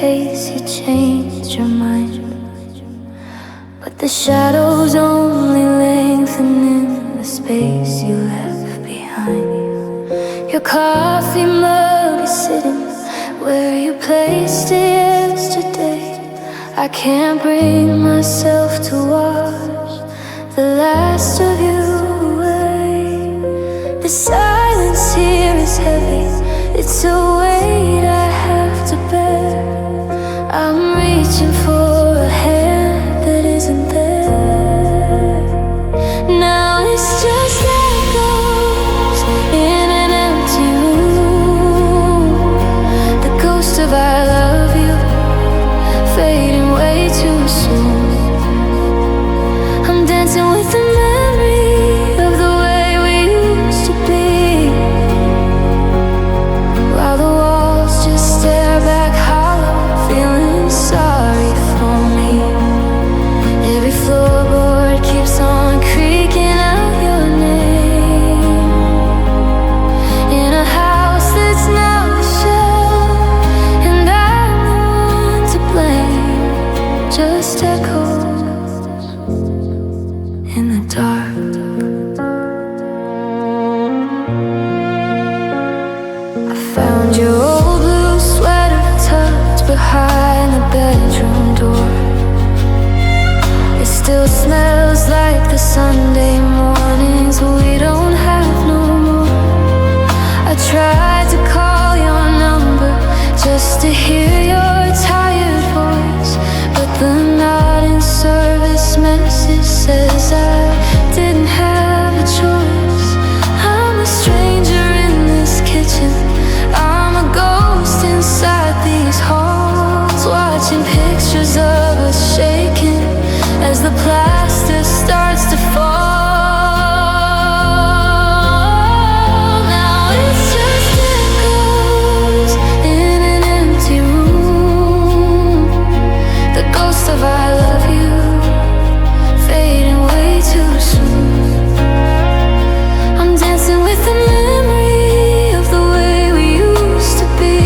case you changed your mind. But the shadows only lengthen in the space you left behind. Your coffee mug is sitting where you placed it yesterday. I can't bring myself to wash the last of you away. The silence here is heavy, it's a weight I have to bear. I'm reaching for a hand that isn't there. Now it's just echoes in an empty room. The ghost of I love you fading way too soon. I'm dancing with the memory of the way we used to be, while the walls just stare back hollow, feeling sorry for me. Every floorboard keeps on creaking out your name, in a house that's now a shell, and I'm the one to blame. Just echoes in the dark. I found your old blue sweater tucked behind the bedroom door. It still smells like the Sunday mornings we don't have no more. I tried to call your number just to hear your tired voice, but the not in service message says I didn't have a choice. I'm a stranger in this kitchen, I'm a ghost inside these halls, watching pictures of us shaking as the plaster starts to fall. Now it's just echoes in an empty room. The ghost of I love you fading way too soon. I'm dancing with the memory of the way we used to be,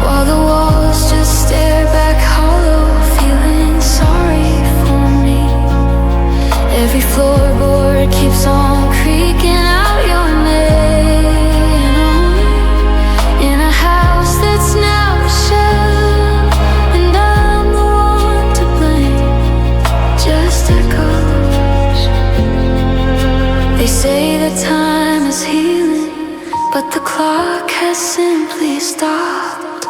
while the walls just stare back hollow, feeling sorry for me. Every floorboard keeps on creaking out your name, in a house that's now a shell, and I'm the one to blame. Just echoes. They say that time is healing, but the clock has simply stopped.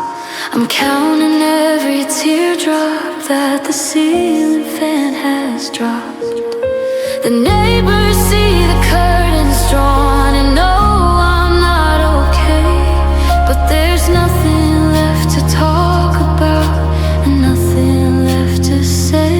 I'm counting every teardrop that the ceiling fan has dropped. The neighbors see the curtains drawn and know I'm not okay, but there's nothing left to talk about and nothing left to say.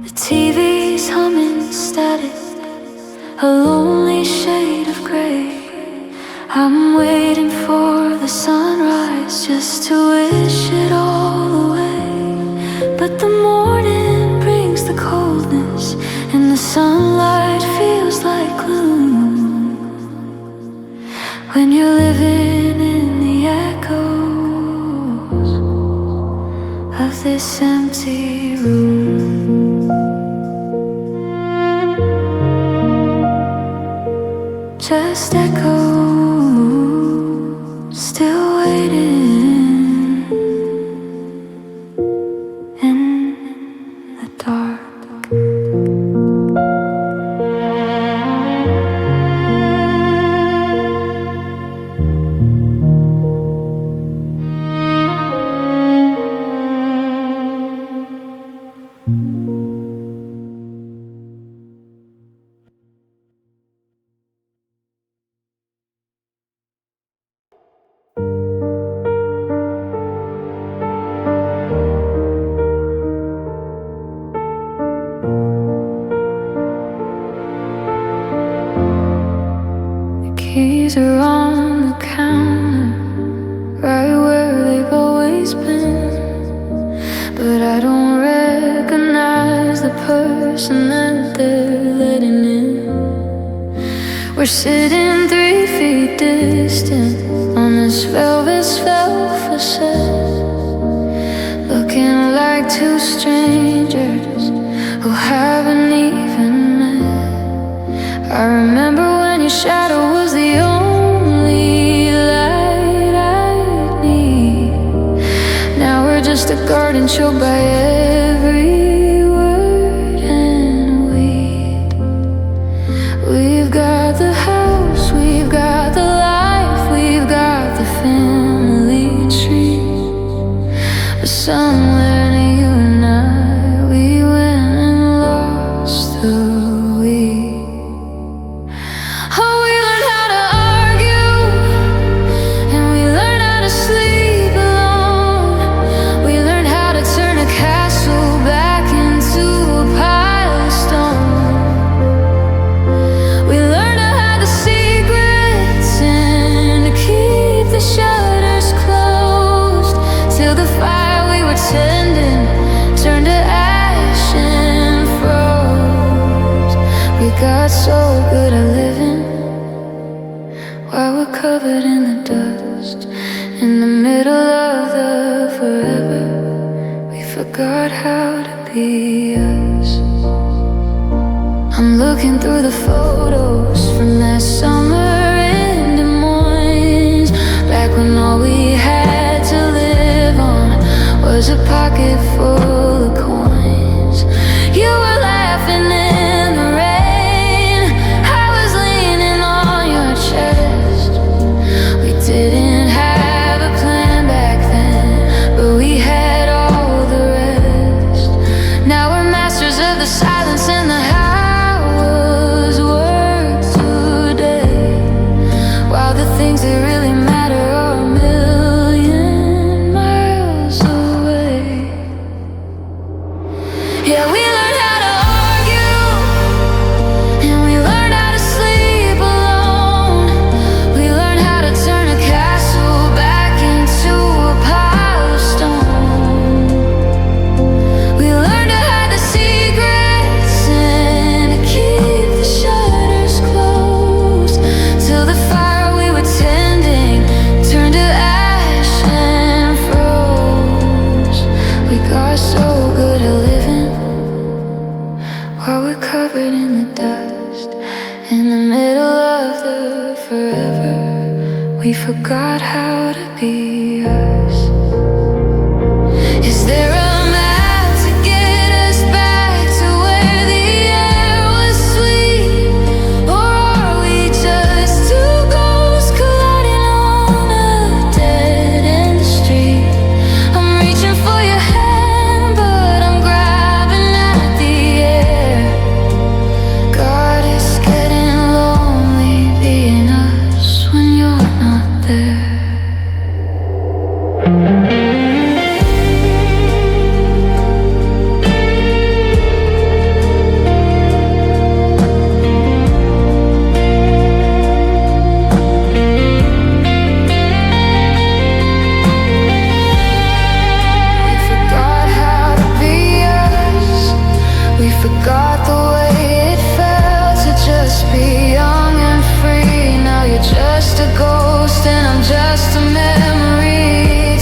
The TV's humming static, a lonely shade of gray. I'm waiting for the sunrise just to wish it all away. But the morning brings the coldness, and the sunlight feels like gloom when you're living in the echoes of this empty room. Just echoes, still waiting in the dark. We're sitting 3 feet distant on this velvet sofa set, looking like two strangers who haven't even met. I remember when your shadow was the only light I need. Now we're just a garden choked by every word and weed. We've got the house, we've got the life, we've got the family tree. But somewhere near you and I, we went and lost the way. Oh, we learned how to argue, and we learned how to sleep alone. We learned how to turn a castle back into a pile of stone. We learned to hide the secrets and to keep the shutters closed, till the fire we were tending turned to ash and froze. We got so good at living while we're covered in the dust. In the middle of the forever, we forgot how to be us. I'm looking through the photos from that summer in Des Moines, back when all we had to live on was a pocket full of coins. You were laughing in the rain, I was leaning on your chest. We didn't have a plan back then, but we had all the rest. Now we're masters of the silence and the hours work today, while the things that really matter are a million miles away. Yeah, we learned how to argue, and we learned how to sleep alone. We learned how to turn a castle back into a pile of stone. We learned to hide the secrets and to keep the shutters closed, till the fire we were tending turned to ash and froze. We got so good at living while we're covered in the dust. In the middle of the forever, we forgot how to be us. Is there a map to get us back to where the air was sweet? Or are we just two ghosts colliding on a dead-end street? I'm reaching for your hand, but I'm grabbing at the air. God, it's getting lonely being us when you're not there. We forgot how to be us. We forgot the way it felt to just be young and free. Now you're just a ghost and I'm just a memory.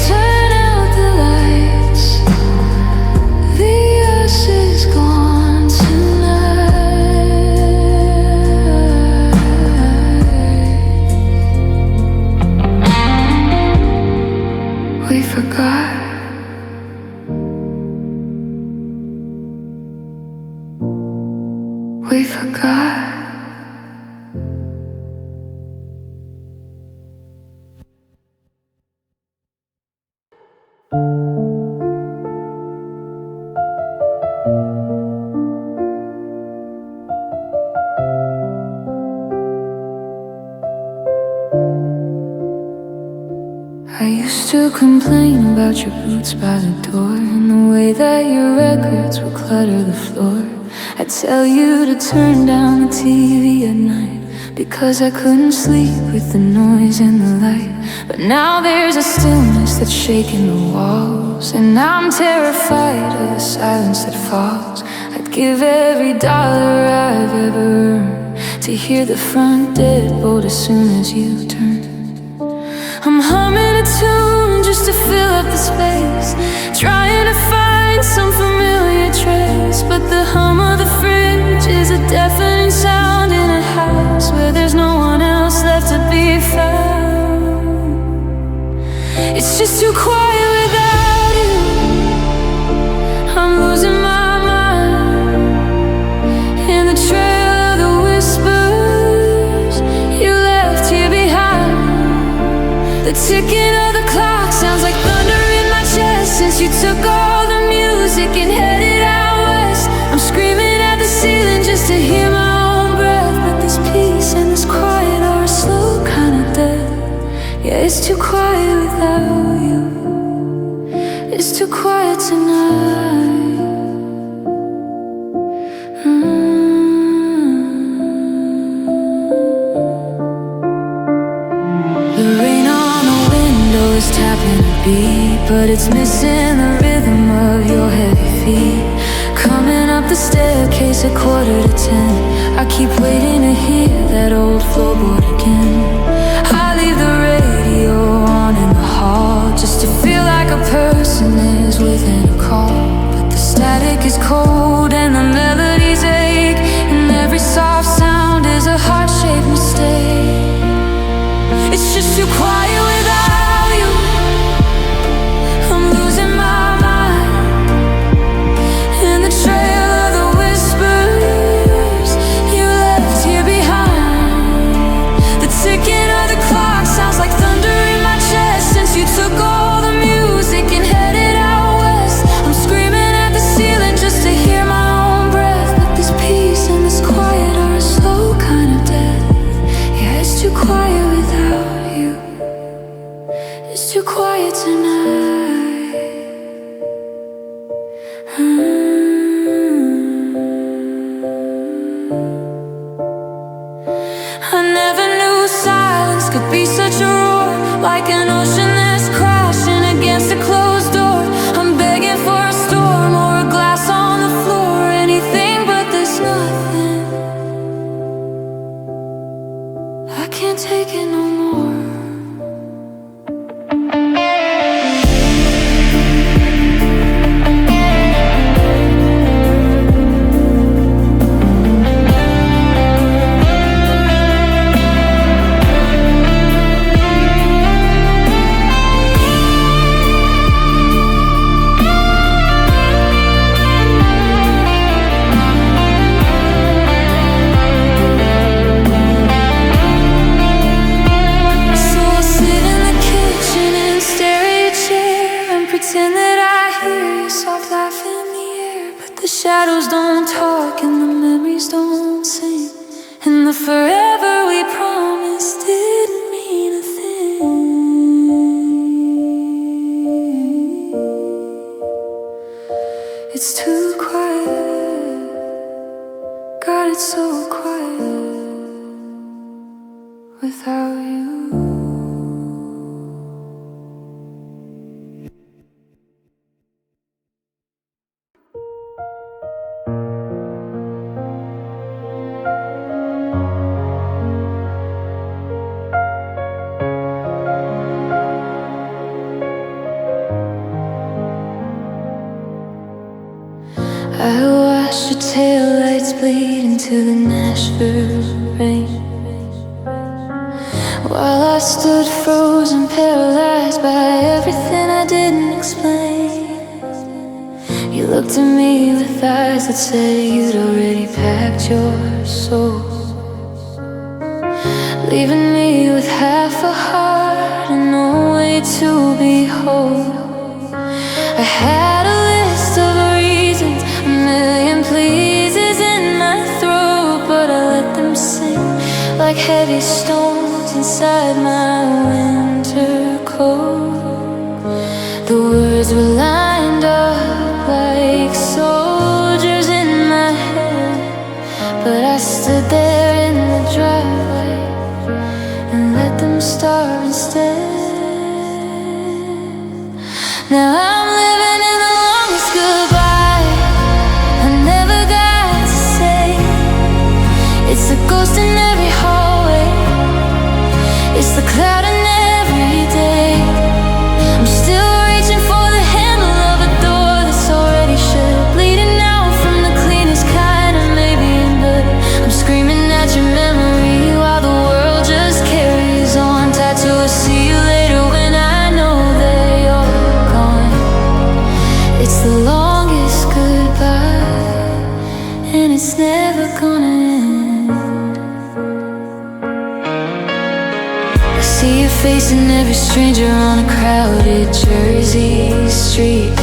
Turn out the lights, the us is gone tonight. We forgot. We forgot. I used to complain about your boots by the door and the way that your records would clutter the floor. I'd tell you to turn down the TV at night because I couldn't sleep with the noise and the light. But now there's a stillness that's shaking the walls, and I'm terrified of the silence that falls. I'd give every dollar I've ever earned to hear the front deadbolt as soon as you turn. I'm humming a tune just to fill up the space, trying to find some familiar trace. But the hum of the fridge is a deafening sound in a house where there's no one else left to be found. It's just too quiet without you. I'm losing my mind in the trail of the whispers you left here behind. The ticking of the clock sounds like thunder in my chest since you took all the music and headed out west. I'm screaming at the ceiling just to hear my own breath. But this peace and this quiet are a slow kind of death. Yeah, it's too quiet without you. It's too quiet tonight. The rain on the window is tapping a beat, but it's missing the rhythm of your heavy feet. Coming up the staircase at 9:45. I keep waiting to hear that old floorboard again. I leave the radio on in the hall just to feel like a person is within a call. But the static is cold and the melodies ache, and every soft sound is a heart-shaped mistake. It's just too quiet without you. I'm losing my mind in the trail of the whispers you left here behind. The ticking of the clock sounds like thunder in my chest since you took all the music and headed out west. I'm screaming at the ceiling just to hear my own breath. But this peace and this quiet are a slow kind of death. Yeah, it's too quiet without you. It's too quiet tonight. I never knew silence could be such a roar, like an ocean that's crashing against a closed door. I'm begging for a storm or a glass on the floor, anything, but there's nothing. I can't take it no more. Pretend that I hear your soft laugh in the air. But the shadows don't talk and the memories don't sing, and the forever we promised didn't mean a thing. It's too quiet. God, it's so quiet without you. I watched your taillights bleed into the Nashville rain, while I stood frozen, paralyzed by everything I didn't explain. You looked at me with eyes that said you'd already packed your soul, leaving me with half a heart and no way to be whole. I had a list of reasons, a million pleases in my throat, but I let them sink like heavy stones inside my winter coat. The words were lined up like soldiers in my head, but I stood there in the driveway and let them starve instead. Now I'm living in the longest goodbye I never got to say. It's a ghost in facing every stranger on a crowded Jersey street.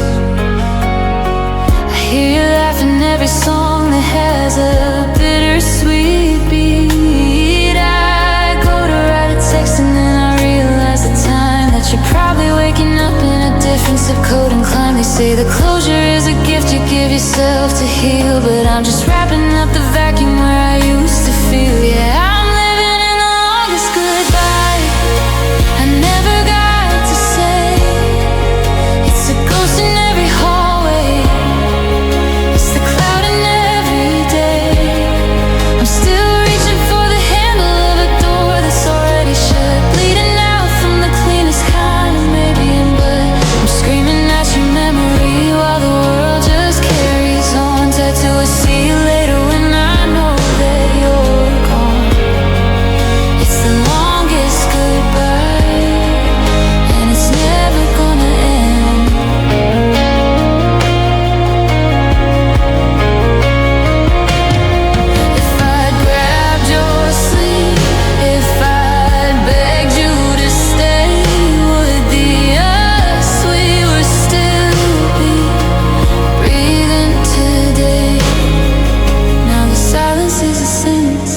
I hear you laughing every song that has a bittersweet beat. I go to write a text and then I realize the time that you're probably waking up in a different zip code and climb. They say the closure is a gift you give yourself to heal, but I'm just wrapping up the vacuum where I used to feel. Yeah, I'm living in the longest goodbye I never got to say. It's a ghost in every hallway, it's the cloud in every day. I'm still reaching for the handle of a door that's already shut, bleeding out from the cleanest kind of maybe. But I'm screaming at your memory while the world just carries on. Tattoo a see you later when I know that you're gone. It's the longest goodbye, and it's never gonna end. If I'd grabbed your sleeve, if I'd begged you to stay, would the us we were still be breathing today? Now the silence is a sentence,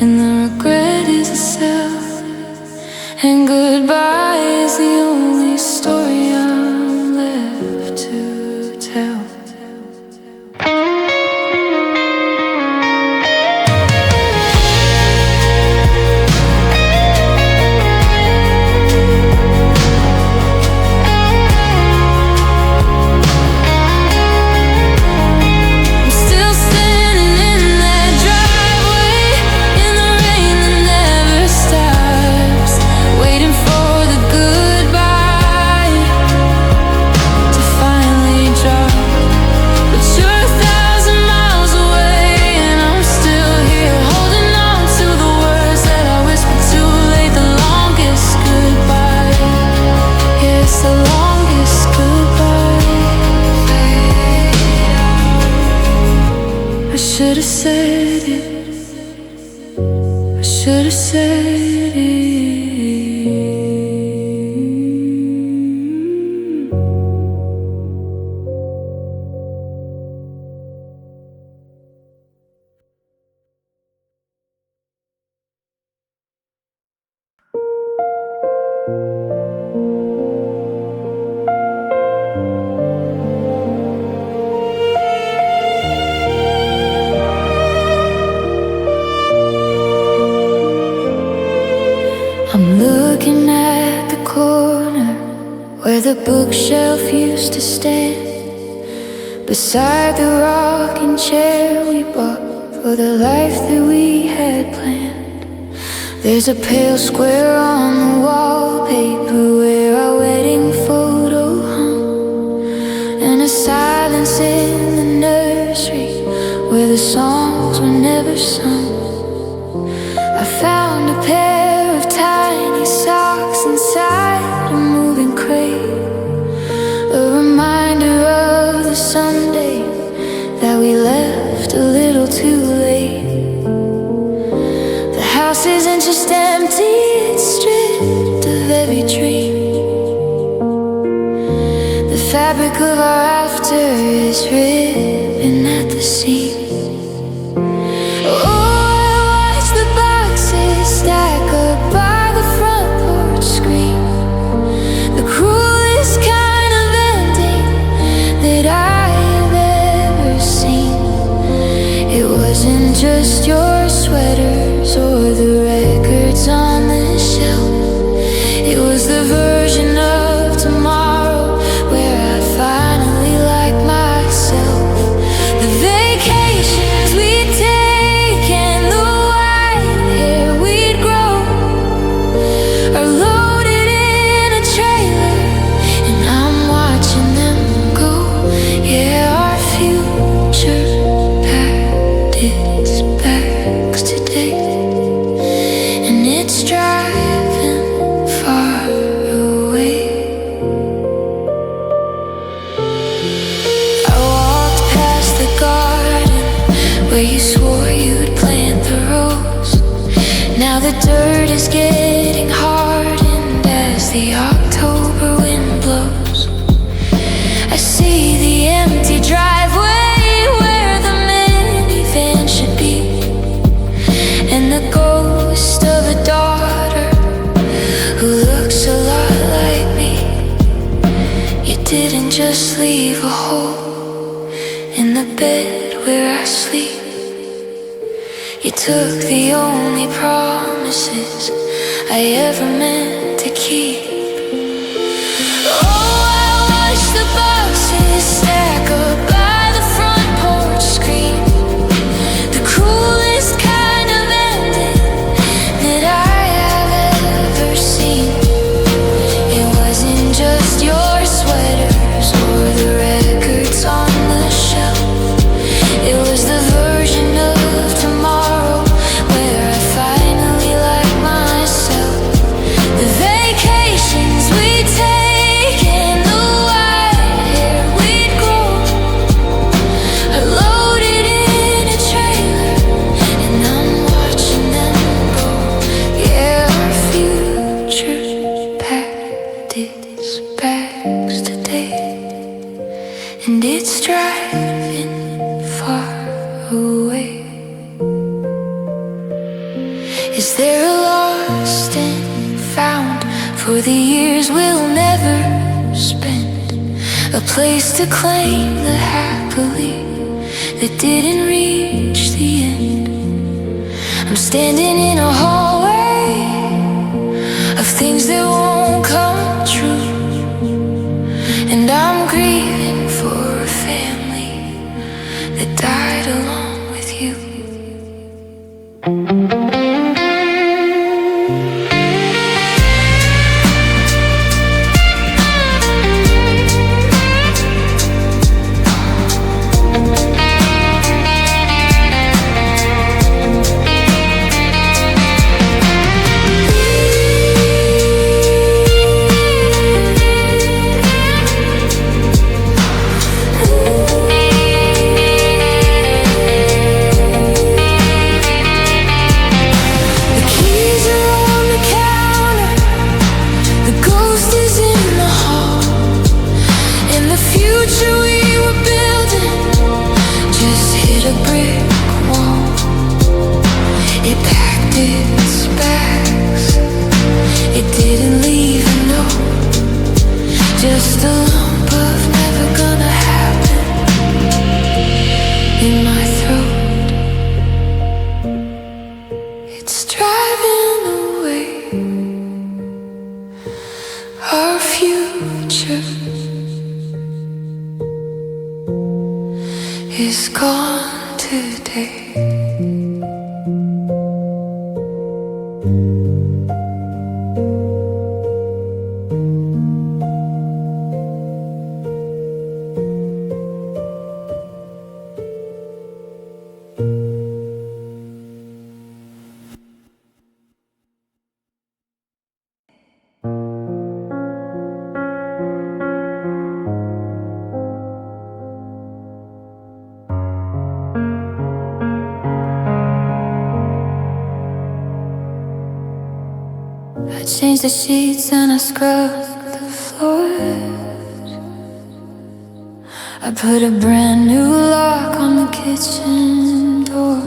and the regret is a self, and goodbye is the only story I'm left to tell. I'm still standing in that driveway, in the rain that never stops, waiting for the goodbye to finally drop. But you're 1,000 miles away, and I'm still here, holding on to the words that I whispered too late. The longest goodbye, yes, the longest goodbye. I should have said it, I should have said it. I'm looking at the corner where the bookshelf used to stand, beside the rocking chair we bought for the life that we had planned. There's a pale square on the wallpaper where our wedding photo hung, and a silence in the nursery where the songs were never sung. I found a pair of tiny socks inside a moving crate, a reminder of the Sunday that we left a little too late. The house isn't just empty, it's stripped of every dream. The fabric of our after is ripping at the seams. Stack up by the front porch screen, the cruelest kind of ending that I have ever seen. It wasn't just your sweaters or the records on the shelf, it was the version of tomorrow where I finally like myself. The vacation just leave a hole in the bed where I sleep. You took the only promises I ever meant to keep. Oh, I watch the boxes stack up by the front porch screen. The cruelest kind of ending that I have ever seen. It wasn't just your sweaters or the records on the shelf. It was the version of tomorrow where I finally like myself. The vacations we take and the white hair we'd grow are loaded in a trailer, and I'm watching them go. Yeah, our future packed its bags today, and it's driving far away. Is there a lost and found for the years we'll never spend? A place to claim the happily that didn't reach the end. I'm standing in a hallway of things that won't come true, and I'm grieving for a family that died along with you. Just a lump of never gonna happen in my throat. It's driving away. Our future is gone today. I changed the sheets and I scrubbed the floors. I put a brand new lock on the kitchen door.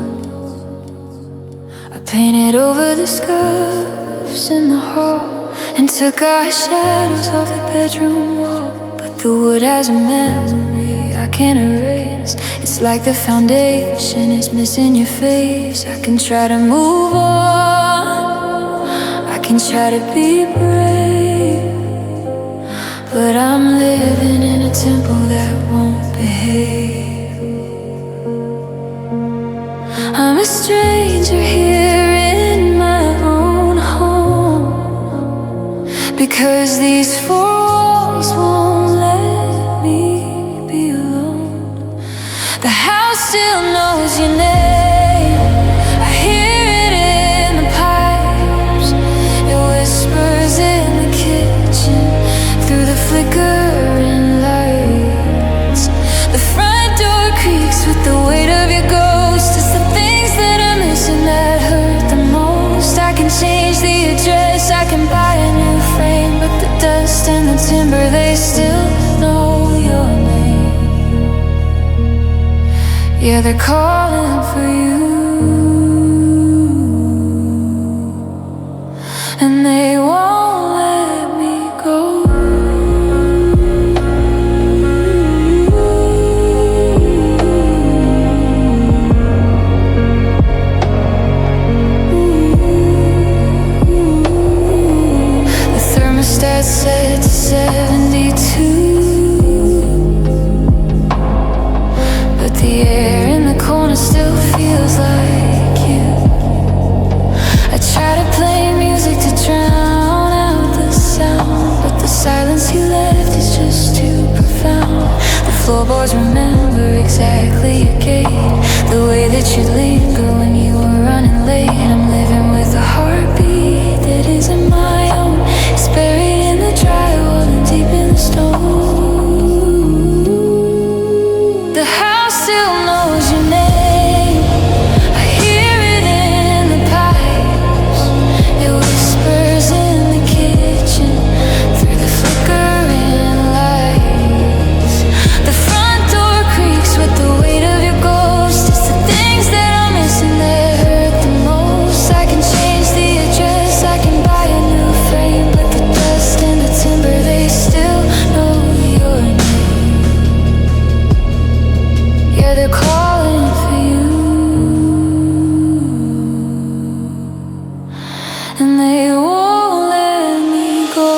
I painted over the scuffs in the hall and took our shadows off the bedroom wall. But the wood has a memory I can't erase. It's like the foundation is missing your face. I can try to move on, I can try to be brave, but I'm living in a temple that won't behave. I'm a stranger here in my own home, because these four walls won't let me be alone. The house still knows your name. I hear it in the pipes. It whispers in the kitchen through the flickering lights. The front door creaks with the weight of your ghost. It's the things that I'm missing that hurt the most. I can change the address, I can buy a new frame, but the dust and the timber, they still know your name. Yeah, they're calling for you, and they won't let me go. got set to 72. But the air in the corner still feels like you. I try to play music to drown out the sound, but the silence you left is just too profound. The floorboards remember exactly your gait, the way that you linger when you were running late. I'm living with a heartbeat that isn't my own. It's buried in the drywall and deep in the stone. The house still knows your name. I hear it in the pipes. It whispers in the kitchen through the flickering lights. The front door creaks with the weight of your ghost. It's the things that I'm missing that hurt the most. I can change the address, I can buy a new frame, but the dust and the timber, they still know your name. Yeah, they're calling for you, and they won't let me go.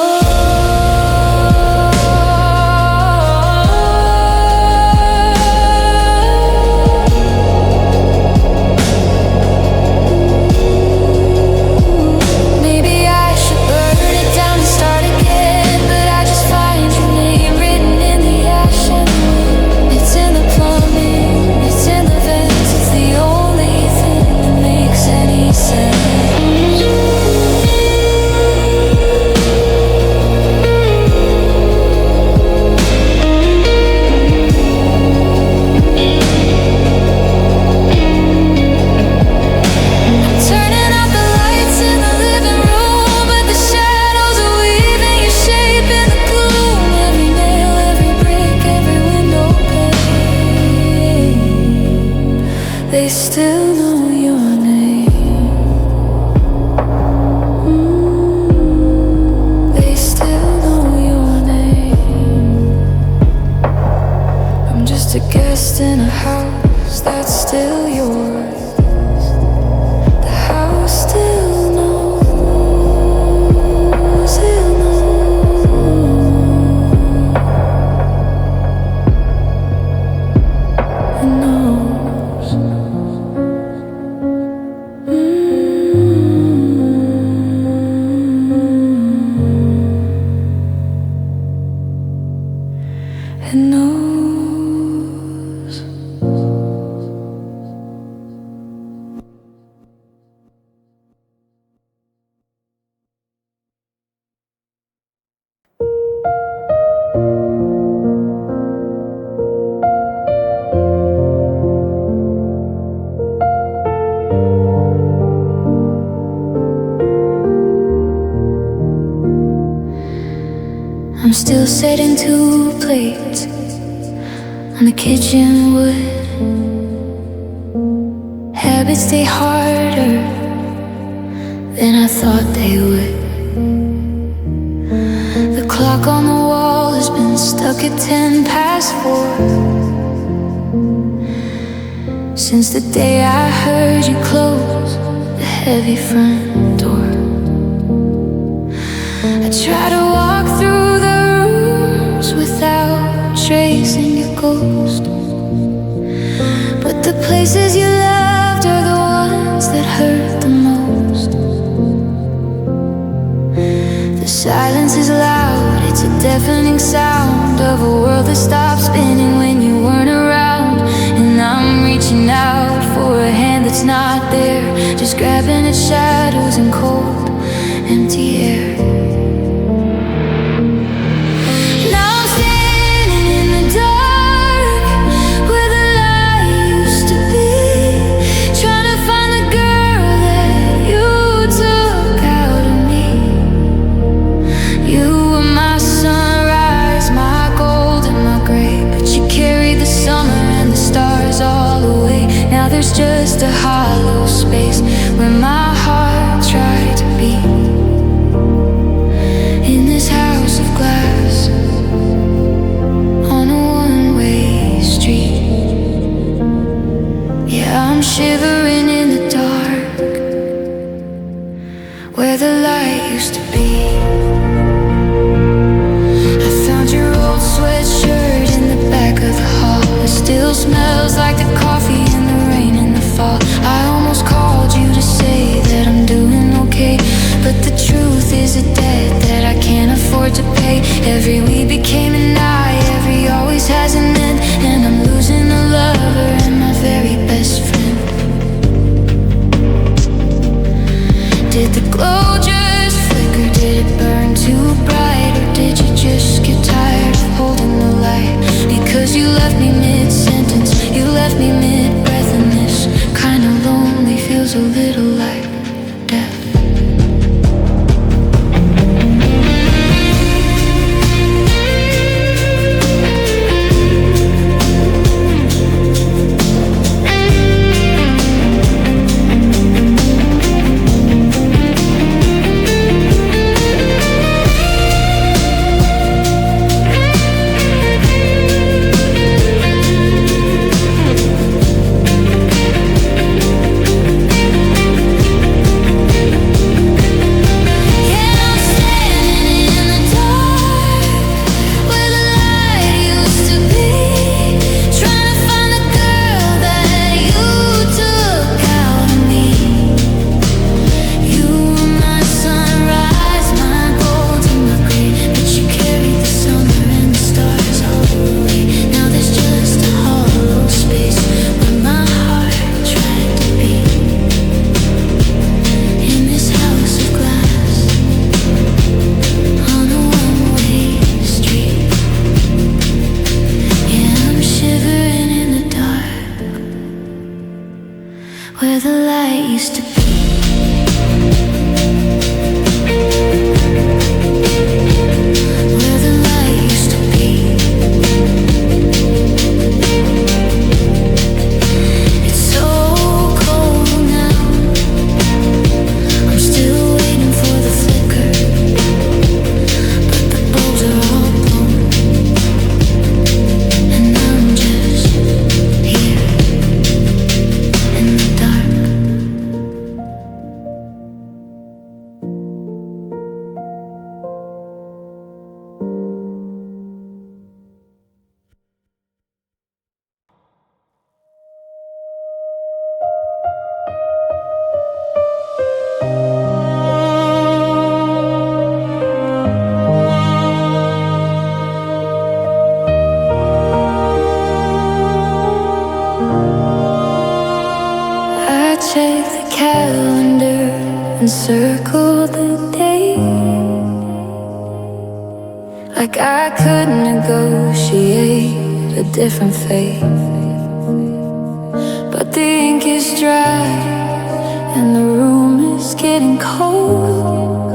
Maybe I should burn it down and start again, but I just find your name written in the ash and the wind. It's in the plumbing, it's in the vents. It's the only thing that makes any sense. Turning out the lights in the living room, but the shadows are weaving your shape in the gloom. Every nail, every brick, every window pane, they still know your name. They still know your name. I'm just a guest in a house that's still yours. The house still knows, still knows, it knows. It knows. I'm still setting 2 plates on the kitchen wood. Habits stay harder than I thought they would. The clock on the wall has been stuck at 4:10 since the day I heard you close the heavy front door. I try to walk through the rooms without tracing your ghost, but the places you loved are the ones that hurt the most. The silence is loud, it's a deafening sound of a world that stopped spinning when you weren't around. And I'm reaching out for a hand that's not there, just grabbing at shadows and cold, empty air. There's just a hollow space where my heart tried to beat. In this house of glass, on a one-way street. Yeah, I'm shivering in the dark where the light used to be. day. Every we became an I, every always has an end. And I'm losing a lover and my very best friend. Did the glow just flicker? Did it burn too bright? Or did you just get tired of holding the light? Because you left me mid-sentence, you left me mid-breath, and this kind of lonely feels a little like death. Where the light used to be. Where the light used to be. It's so cold now. I'm still waiting for the flicker, but the bulbs are all blown, and I'm just here in the dark. I checked the calendar and circled the day, like I could negotiate a different fate. But the ink is dry and the room is getting cold.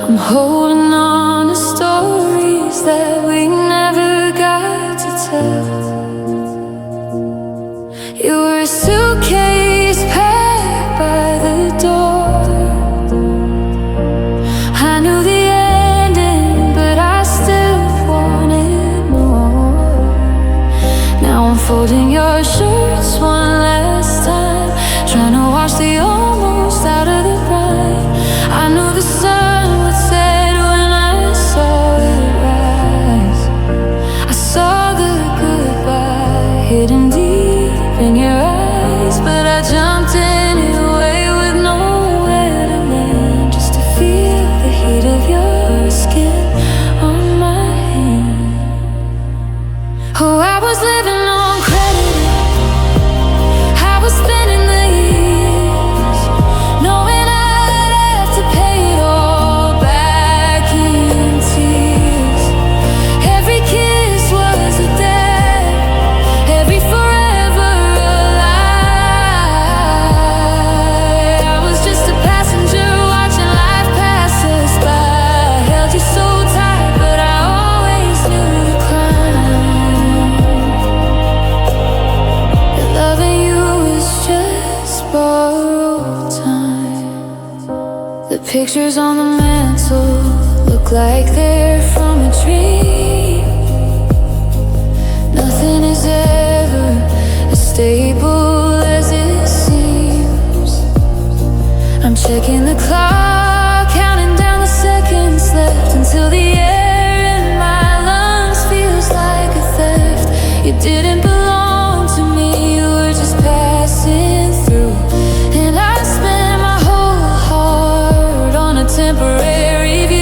I'm holding on to stories that we never got to tell. You were a suitcase packed by the door. I knew the ending, but I still wanted more. Now I'm folding your shirts one last time, trying to wash the almost out of the brine. I knew the sun would set when I saw it rise. I saw the goodbye hidden deep in your eyes, but I jumped anyway with nowhere to land, just to feel the heat of your skin on my hand. Oh, I was living on credit. I was spending the years knowing I'd have to pay it all back in tears. Every kiss was a debt, every forever a lie. I was just a passenger watching life pass us by. Held you so tight, but I always knew the climb. That loving you is just borrowed time. The pictures on the mantle look like they're from a dream. Nothing is ever as stable as it seems. I'm checking the clock, counting down the seconds left until the air in my lungs feels like a theft. You didn't belong to me, you were just passing through. And I spent my whole heart on a temporary view.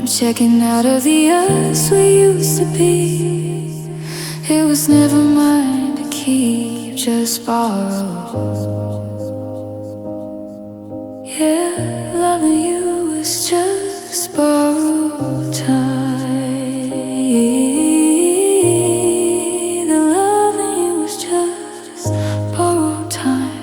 Checking out of the us we used to be. It was never mine to keep, just borrow. Yeah, loving you was just borrowed time. The loving you was just borrowed time.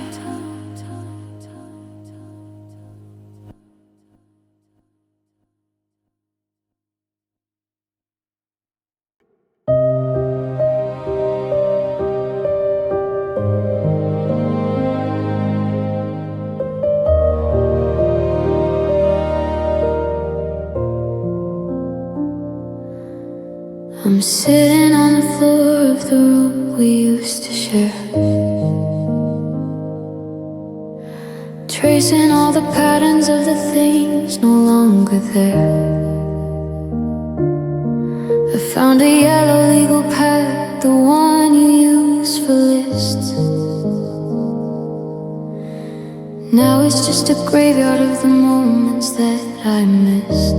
I'm sitting on the floor of the room we used to share, tracing all the patterns of the things no longer there. I found a yellow legal pad, the one you use for lists. Now it's just a graveyard of the moments that I missed.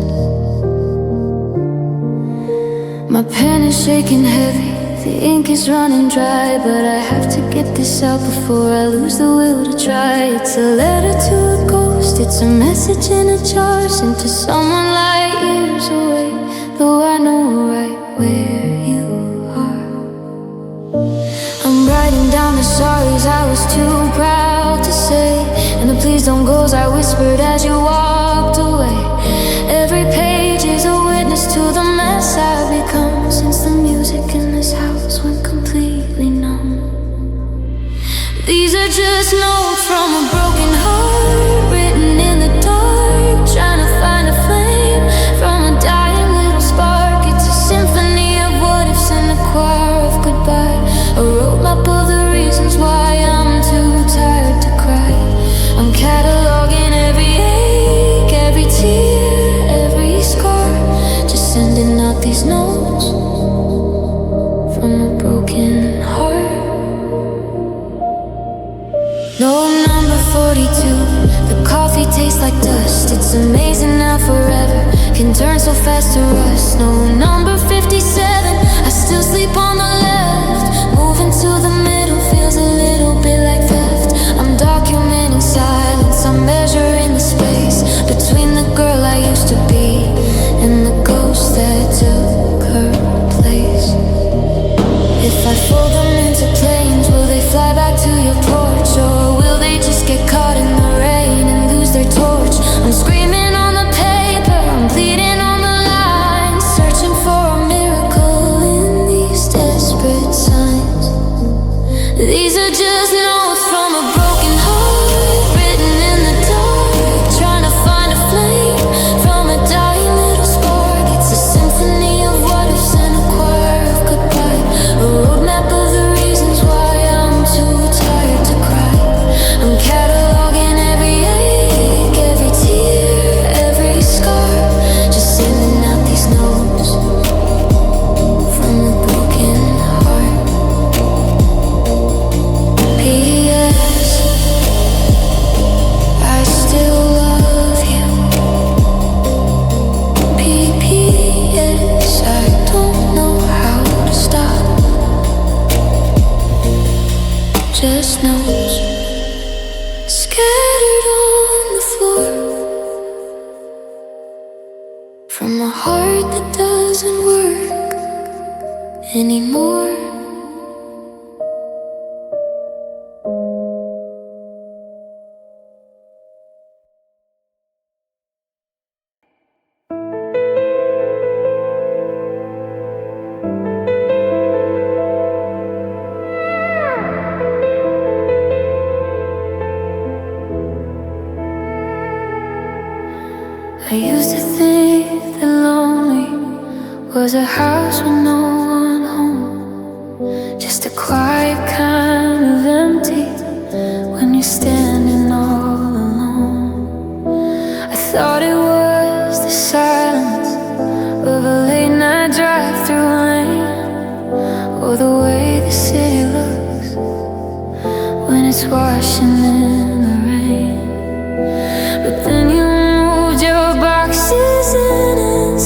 My pen is shaking heavy, the ink is running dry, but I have to get this out before I lose the will to try. It's a letter to a ghost, it's a message in a jar, sent to someone light years away, though I know right where you are. I'm writing down the sorries I was too proud to say, and the please don't goes I whispered as you walked away. Every page is a witness to the mess I've become since the music in this house went completely numb. These are just notes from a broken heart, written in the dark, trying to find a flame from a dying little spark. It's a symphony of what ifs and a choir of goodbye, a roadmap of the reasons why I'm too tired to cry. I'm cataloging every ache, every tear, every scar, just sending out these notes from a broken heart. No number 42, the coffee tastes like dust. It's amazing how forever can turn so fast to rust. No number 57, I still sleep on the left. Moving to the middle feels a little bit like theft. I'm documenting silence, I'm measuring the space between the girl I used to be and the ghost that took her place. If I fold them into planes, will they fly back to your porch, or will they just get caught in the rain and lose their torch? I'm screaming on the paper, I'm bleeding on the line, searching for a miracle in these desperate signs. These are just notes from a broken heart, written in the dark, trying to find a flame from a dying little spark. It's a symphony of what ifs and a choir of goodbye, a roadmap of the reasons why I'm too tired to cry. I'm cataloging every ache, every tear, every scar, just sending out these notes from a broken heart. P.S. I still love you. P.P.S. I don't know how to stop. Just notes scattered on the floor from a heart that doesn't work anymore. I used to think that lonely was a house with no one home, just a quiet kind of empty when you're standing all alone. I thought it was the silence of a late night drive through lane, or the way the city looks when it's washing in the rain. But then you moved your boxes in and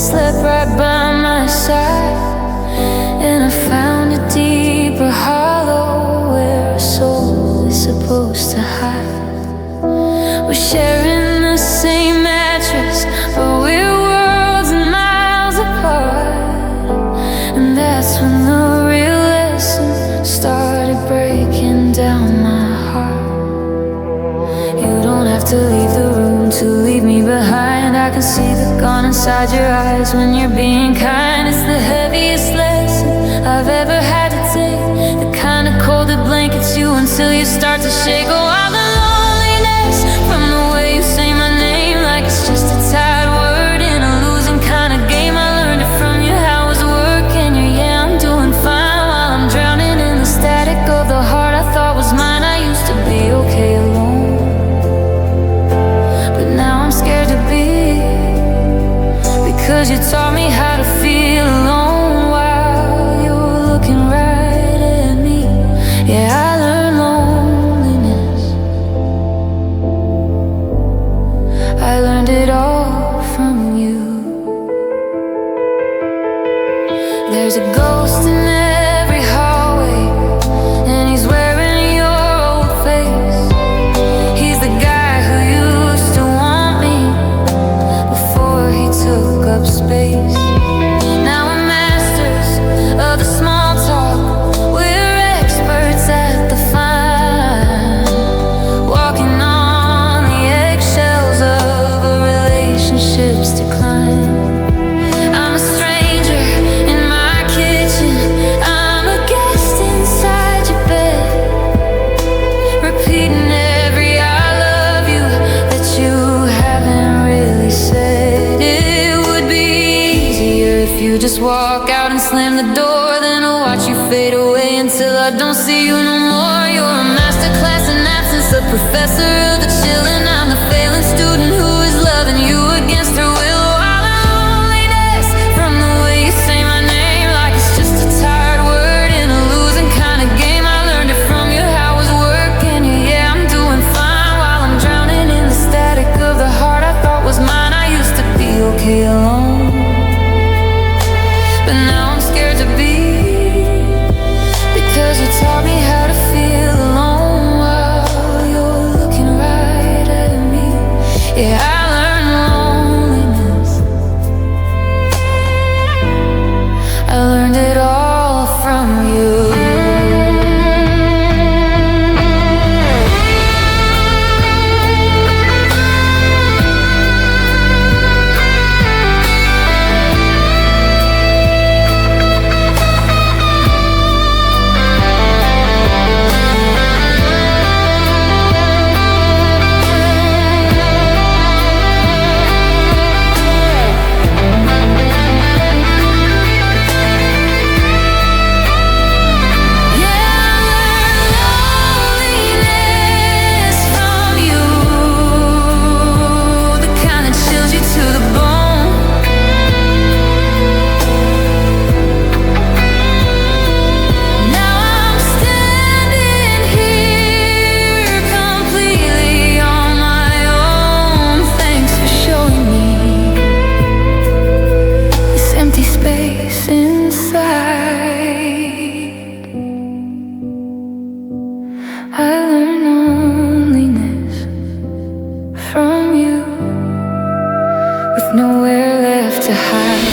sharing the same mattress, but we're worlds and miles apart. And that's when the real lesson started breaking down my heart. You don't have to leave the room to leave me behind. I can see the gone inside your eyes when you're being kind. It's the heaviest lesson I've ever had to take, the kind of cold that blankets you until you start to shake. Oh, all the loneliness from the way you say my name, like it's just a tired word in a losing kind of game. I learned it from you, how it's working you. Yeah, I'm doing fine while I'm drowning in the static of the heart I thought was mine. I used to be okay alone, but now I'm scared to be, because you taught me how to feel alone while you were looking right at me. Yeah, I learned loneliness. I learned it all from you. There's a ghost in every hallway, and he's wearing your old face. He's the guy who used to want me before he took up space. Now we're masters of the small talk, we're experts at the fine, walking on the eggshells of a relationship's decline. I'm a stranger in my kitchen, I'm a guest inside your bed, repeating every I love you that you haven't really said. It would be easier if you just walk out and slam the door, then I'll watch you fade away until I don't see you no more. You're a masterclass in absence, a professor of the chill, and I'm the failing student who is loving you against her will. Oh, all the loneliness from the way you say my name, like it's just a tired word in a losing kind of game. I learned it from you, how it's working you. Yeah, I'm doing fine while I'm drowning in the static of the heart I thought was mine. I used to be okay alone, but now I'm scared to be, because you taught me how to feel alone while you're looking right at me. Yeah, I learned loneliness. I learned it all from you. Nowhere left to hide.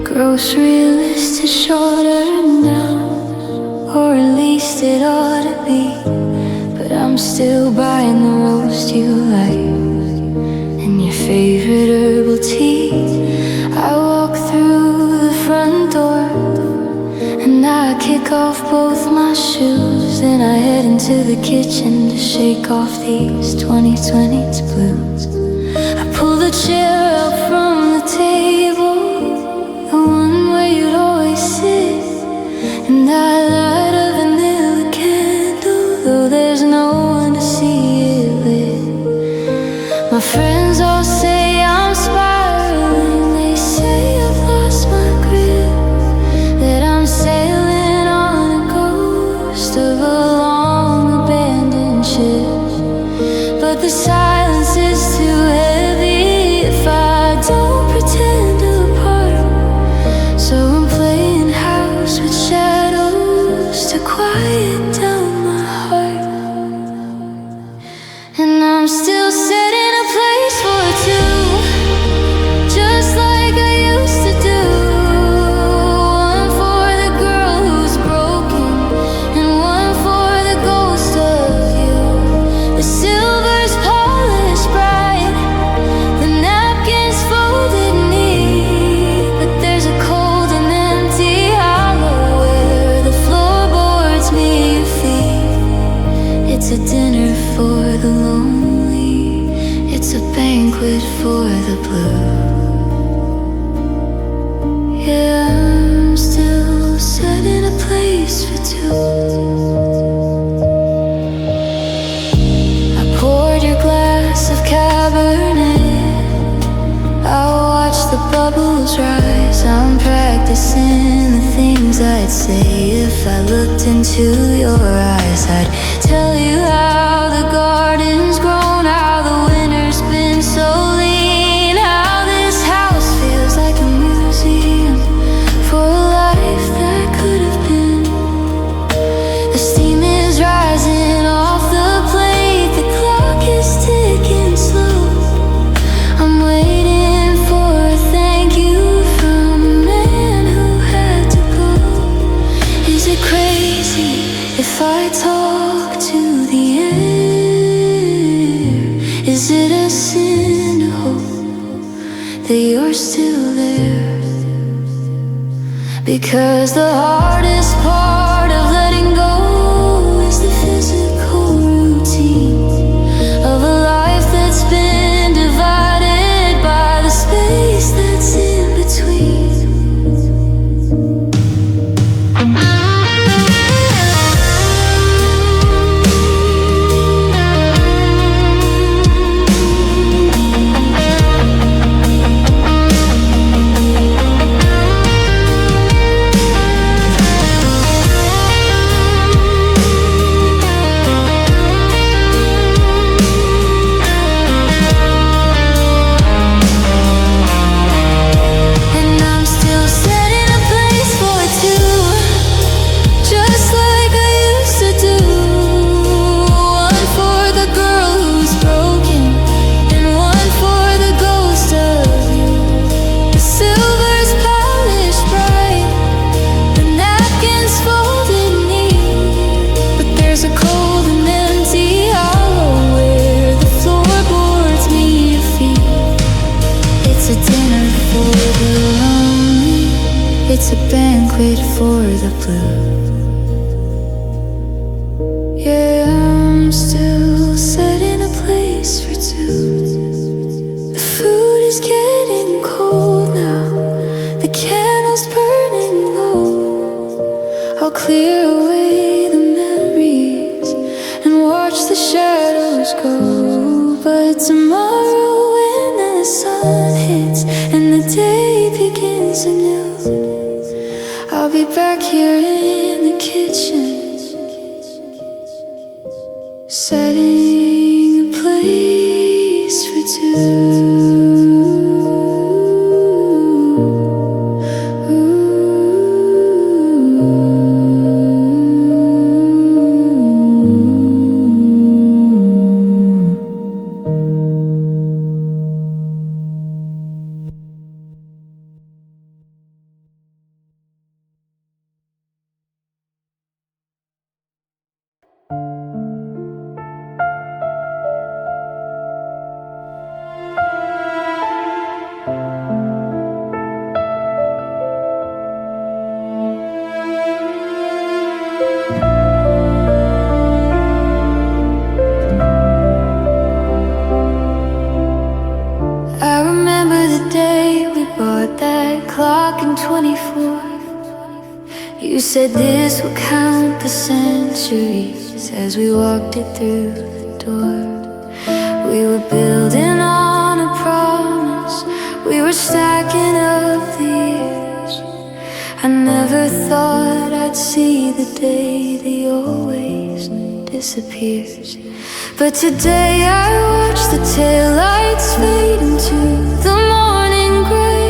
Grocery list is shorter now, or at least it ought to be, but I'm still buying the roast you like and your favorite herbal tea. I walk through the front door and I kick off both my shoes. and I head into the kitchen to shake off these 2020's blues. I pull the chair out from the table, the one where you'd always sit, and I light a vanilla candle, though there's no one to see it lit. My friends all say I'm spiraling, they say I've lost my grip, that I'm sailing on a ghost of a long abandoned ship. But the silence is too heavy if I don't pretend apart, so I'm playing house with shadows to quiet down my heart. And I'm still setting a place for two, just like I used to do. One for the girl who's broken, and one for the ghost of you. The silver's polished bright, the napkins folded neat, but there's a cold and empty hollow where the floorboards meet your feet. It's a dinner for the lonely, it's a banquet for the blue. Yeah, I'm still setting a place for two. I poured your glass of Cabernet, I watched the bubbles rise. I'm practicing the things I'd say if I looked into your eyes. I'd tell you how the garden's grown, how the winter's been so lean, how this house feels like a museum for a life that could have been. The steam is rising off the plate, the clock is ticking slow. I'm waiting for a thank you from a man who had to go. Is it crazy if I talk to the air? Is it a sin to hope that you're still there? Because the hardest part of letting go is the physical routine of a life that's been divided by the space that's in between. And I'm still setting a place for two, just like I used to do. One for the girl who's broken, and one for the ghost of you. The silver's polished bright, the napkins folded neat, but there's a cold and empty hollow where the floorboards meet your feet. It's a dinner for the lonely, it's a banquet for the blue. Yeah, I'm still setting a place for two. The food is getting cold now, the candle's burning low. I'll clear away the memories and watch the shadows go. But tomorrow when the sun hits and the day begins anew, I'll be back here in the kitchen, setting a place for two. clock in 24. You said this would count the centuries as we walked it through the door. We were building on a promise, we were stacking up the years. I never thought I'd see the day the always disappears. But today I watch the taillights fade into the morning gray,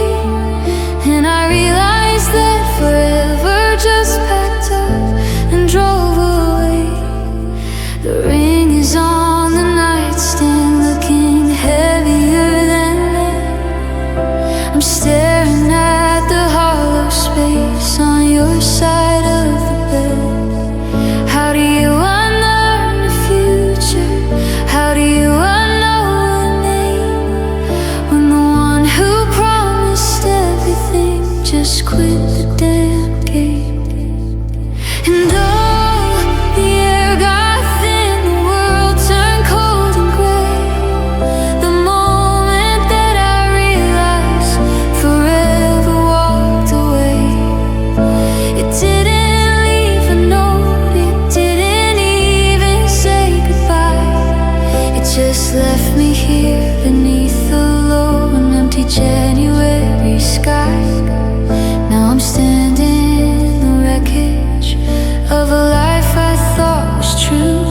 and I realize that forever just packed up and drove away. The ring is on the nightstand, looking heavier than lead. I'm staring at the hollow space on your side of the bed. How do you unlearn the future? How do you unknow a name when the one who promised everything just quit the damn game? And oh, the air got thin, the world turned cold and gray. The moment that I realized forever walked away. It didn't leave a note, it didn't even say goodbye. It just left me here beneath the low and empty January sky. Now I'm standing in the wreckage of a life I thought was true,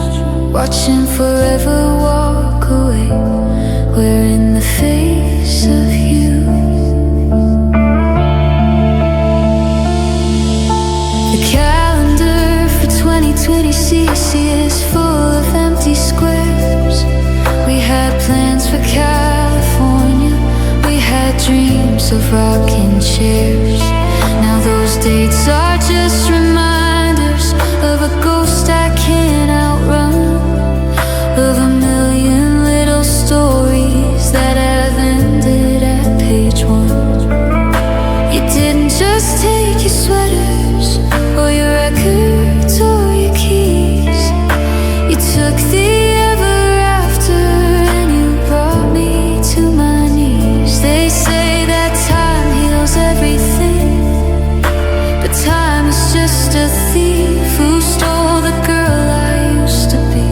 watching forever walk away. We're in the face of you. The calendar for 2020 CC is full of empty squares. We had plans for California, we had dreams of rocking chairs. Now those dates are just reminders of a ghost I can't outrun, of a million little stories that have ended at page 1. You didn't just take your sweaters or your records or your keys. You took the ever after and you brought me to my knees. They say that time heals everything, but time is just a thief who stole the girl I used to be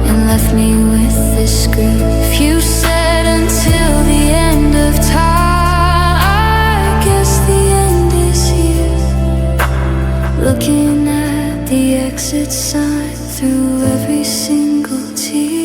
and left me with this grief. You said until the end of time, I guess the end is here. Looking at the exit sign through every single tear.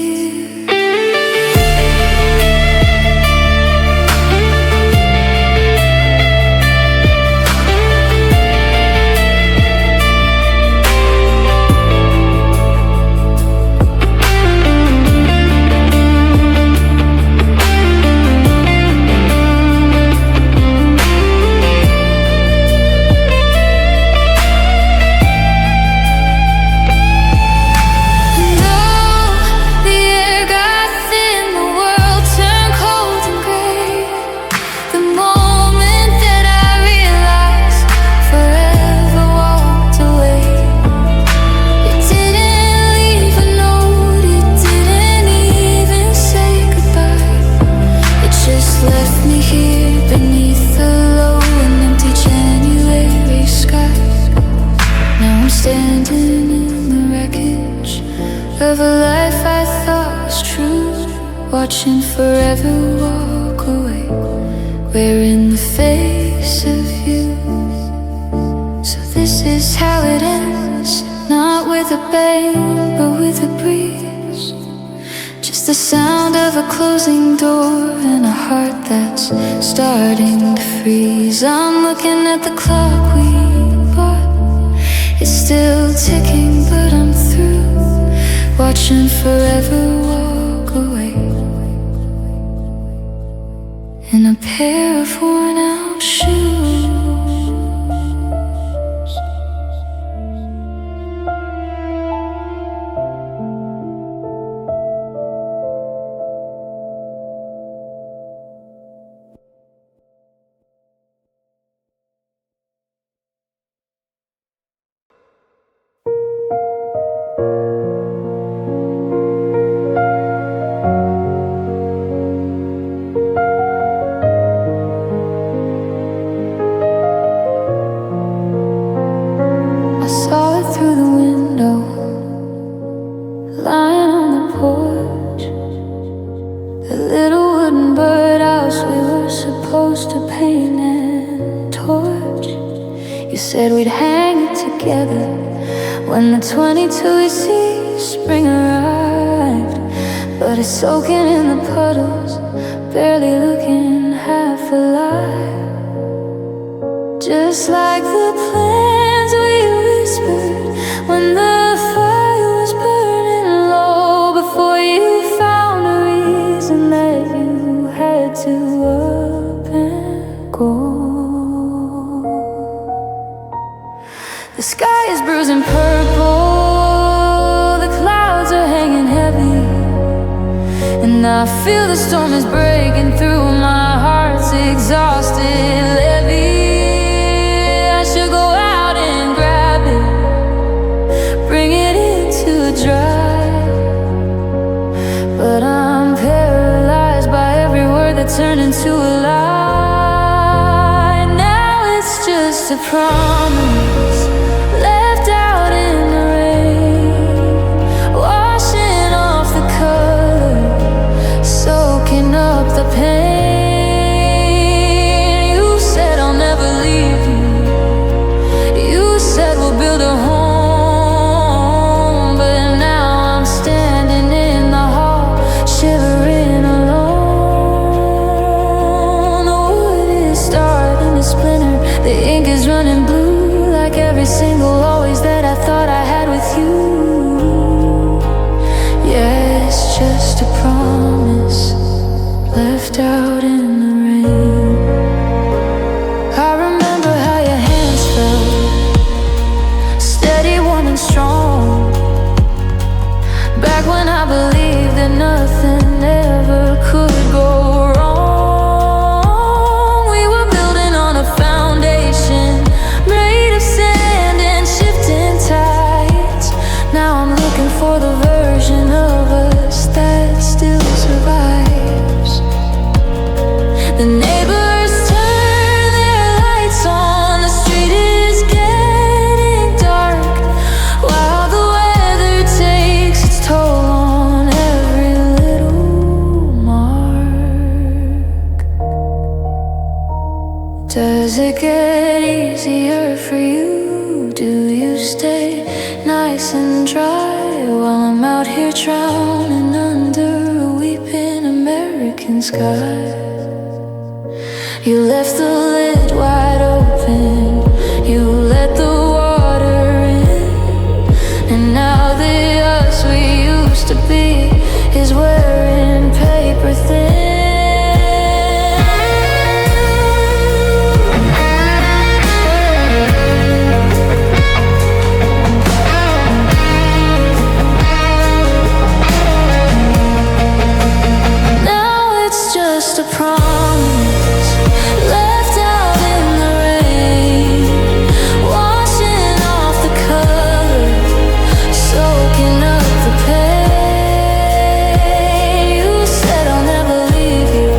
Of a life I thought was true, watching forever walk away. We're in the face of you. So this is how it ends, not with a bang, but with a breeze. Just the sound of a closing door and a heart that's starting to freeze. I'm looking at the clock we bought, it's still ticking, but I'm through, watching forever walk away in a pair of worn out shoes. house we were supposed to paint and torch. You said we'd hang it together when the 22EC spring arrived. But it's soaking in the puddles, barely looking half alive. Just like the plans we whispered when the fire was burning low, before you found a reason that you had to up and go. The sky is bruising purple, the clouds are hanging heavy, and I feel the storm is breaking through. My heart's exhausted, levy. I should go out and grab it, bring it into a drive, but I'm paralyzed by every word that turned into a lie. Now it's just a promise left out in the rain, washing off the color, soaking up the pain. You said I'll never leave you, you said we'll build a home, but now I'm standing in the hall, shivering alone. The wood is starting to splinter, the ink is running blue, like every single always that I thought I had with you. Yeah, it's just a promise left out in the rain. I remember how your hands felt, steady, warm and strong, back when I believed that nothing ever could go wrong. We were building on a foundation made of sand and shifting tides. Now I'm looking for the version of us that still survives. The neighbors turn their lights on, the street is getting dark, while the weather takes its toll on every little mark. Does it get easier for you? Do you stay nice and dry while I'm out here drowning under a weeping American sky? You left the lid wide open, you let the water in, and now the us we used to be is wearing paper thin. Now it's just a promise left out in the rain, washing off the color, soaking up the pain. You said I'll never leave you,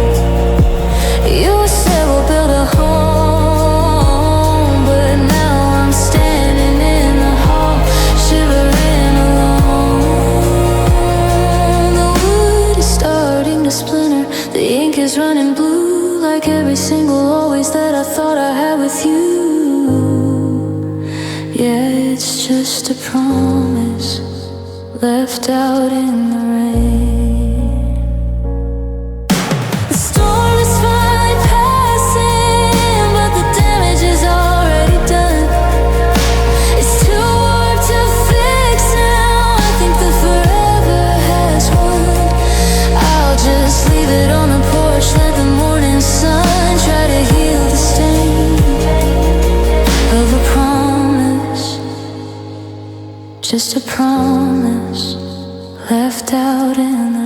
you said we'll build a home, but now I'm standing in the hall, shivering alone. The wood is starting to splinter, the ink is running blue, like every single always that I thought I had with you. Yeah, it's just a promise left out in the rain. The storm is finally passing, but the damage is already done. It's too warm to fix now, I think the forever has won. I'll just leave it on the porch, let the morning sun try to heal the stain of a promise. Just a promise left out in the rain.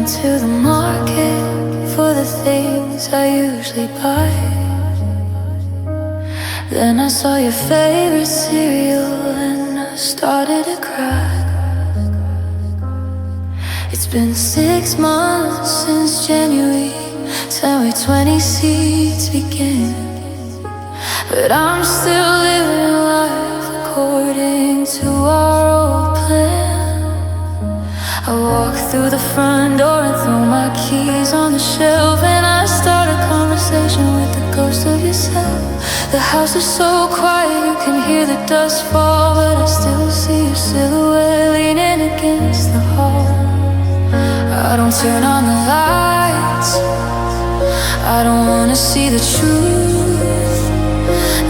to the market for the things I usually buy. Then I saw your favorite cereal and I started to cry. It's been 6 months since January, 2020 seeds began. But I'm still living life according to our old plan. I walk through the front door and throw my keys on the shelf, and I start a conversation with the ghost of yourself. The house is so quiet, you can hear the dust fall, but I still see your silhouette leaning against the hall. I don't turn on the lights, I don't wanna see the truth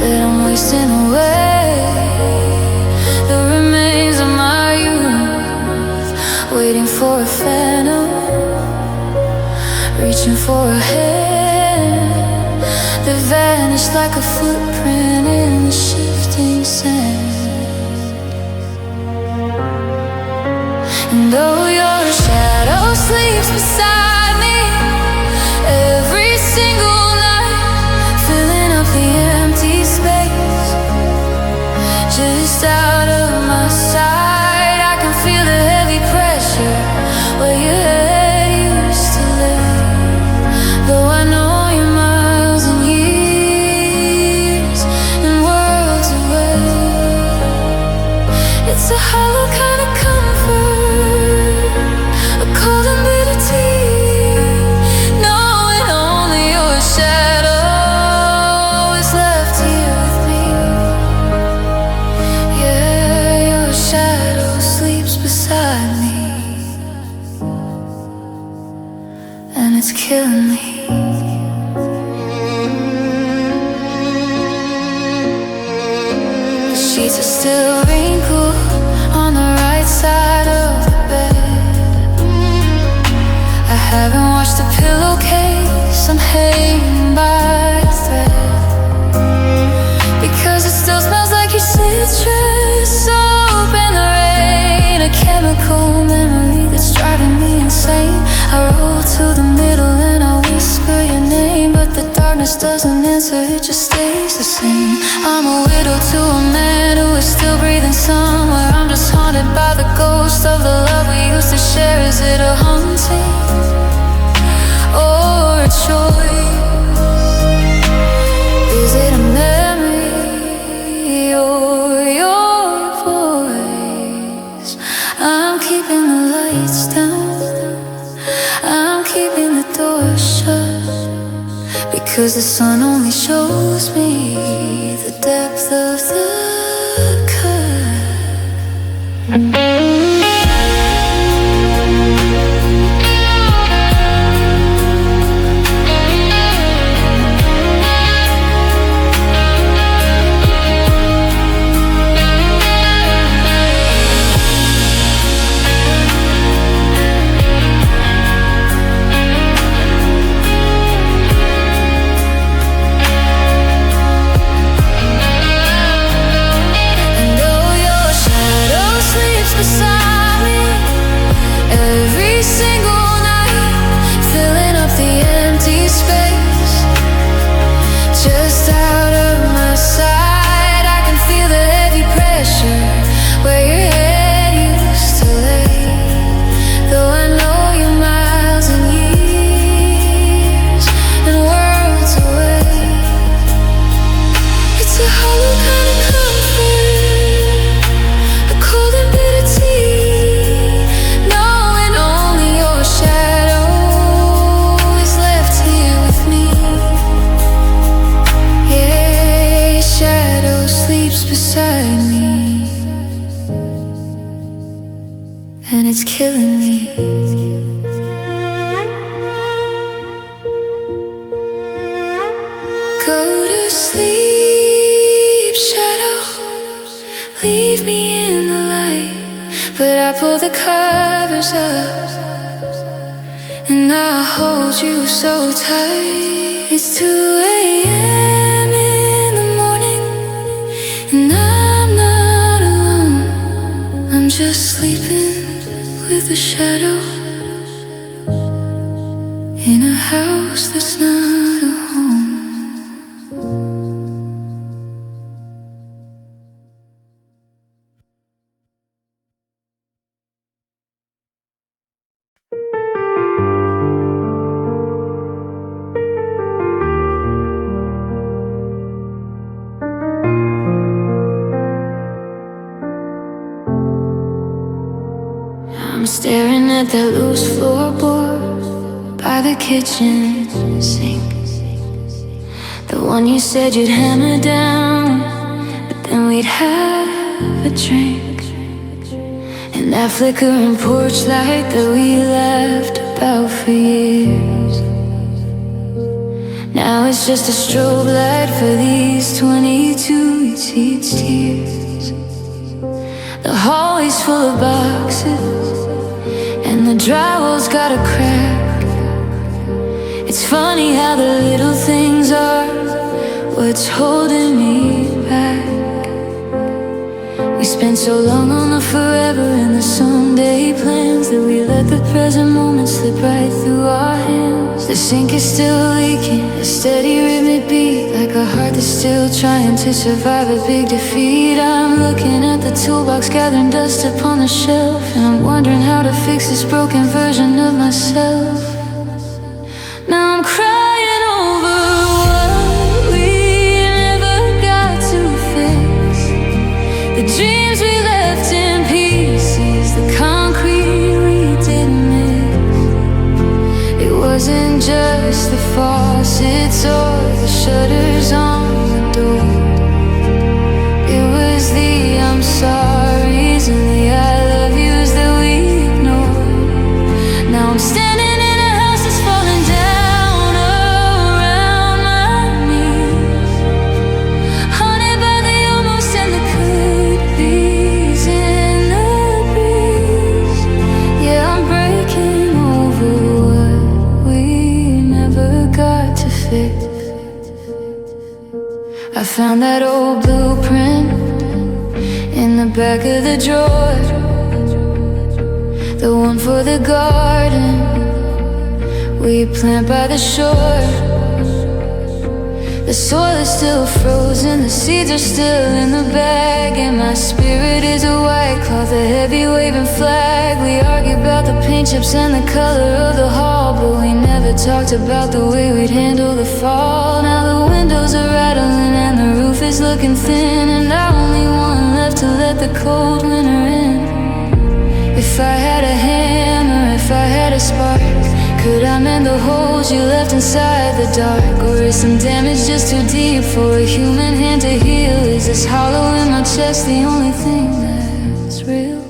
that I'm wasting away, the remains of my youth, waiting for a phantom, reaching for a hand that vanished like a footprint in the shifting sand. And though your shadow sleeps beside me every single night, filling up the empty space just out of my sight, I can feel the heavy pressure where your head used to lay. Though I know you're miles and years and worlds away, it's a hollow kind of comfort, a cold and bitter tea, knowing only your shadow is left here with me. Yeah, your shadow sleeps beside me, and it's killing me. The sheets are still wrinkled on the right side of the bed. I haven't washed the pillowcase, I'm hanging by a thread, because it still smells like your citrus soap in the rain, a chemical memory that's driving me insane. I roll to the middle and I whisper your name, but the darkness doesn't answer, it just stays the same. I'm a widow to a man who is still breathing somewhere. I'm just haunted by the ghost of the love we used to share. Is it a haunting or a choice? Is it a memory or your voice? I'm keeping the lights down, I'm keeping the door shut, because the sun only shows me the depth of the cut. And it's killing me. Go to sleep, shadow, leave me in the light. But I pull the covers up and I hold you so tight. It's 2 a.m. in the morning and I'm not alone. I'm just sleeping with a shadow. in a house that's not a home. I'm staring at that loose floorboard by the kitchen sink, the one you said you'd hammer down, but then we'd have a drink. And that flickering porch light that we laughed about for years, now it's just a strobe light for these 22 tears. The hallway's full of boxes and the drywall's got a crack. It's funny how the little things are what's holding me back. We spent so long on the forever and the someday plans that we let the present moment slip right through our hands. The sink is still leaking, a steady rhythmic beat, like a heart that's still trying to survive a big defeat. I'm looking at the toolbox, gathering dust upon the shelf, and I'm wondering how to fix this broken version of myself. Now I'm crying over what we never got to fix, the dreams we left in pieces, the concrete we didn't mix. It wasn't just the faucets or the shutters on the door. It was the I'm sorry's and the I love you's that we ignored. Now I'm standing in a house that's falling down around my knees, haunted by the almost and the could be's in the breeze. Yeah, I'm breaking over what we never got to fix. I found that old blueprint in the back of the drawer, the one for the garden we plant by the shore. The soil is still frozen, the seeds are still in the bag, and my spirit is a white cloth, a heavy waving flag. We argue about the paint chips and the color of the hall, but we never talked about the way we'd handle the fall. Now the windows are rattling and the roof is looking thin, and I only want left to let the cold winter in. If I had a hammer, if I had a spark, could I mend the holes you left inside the dark? Or is some damage just too deep for a human hand to heal? Is this hollow in my chest the only thing that's real?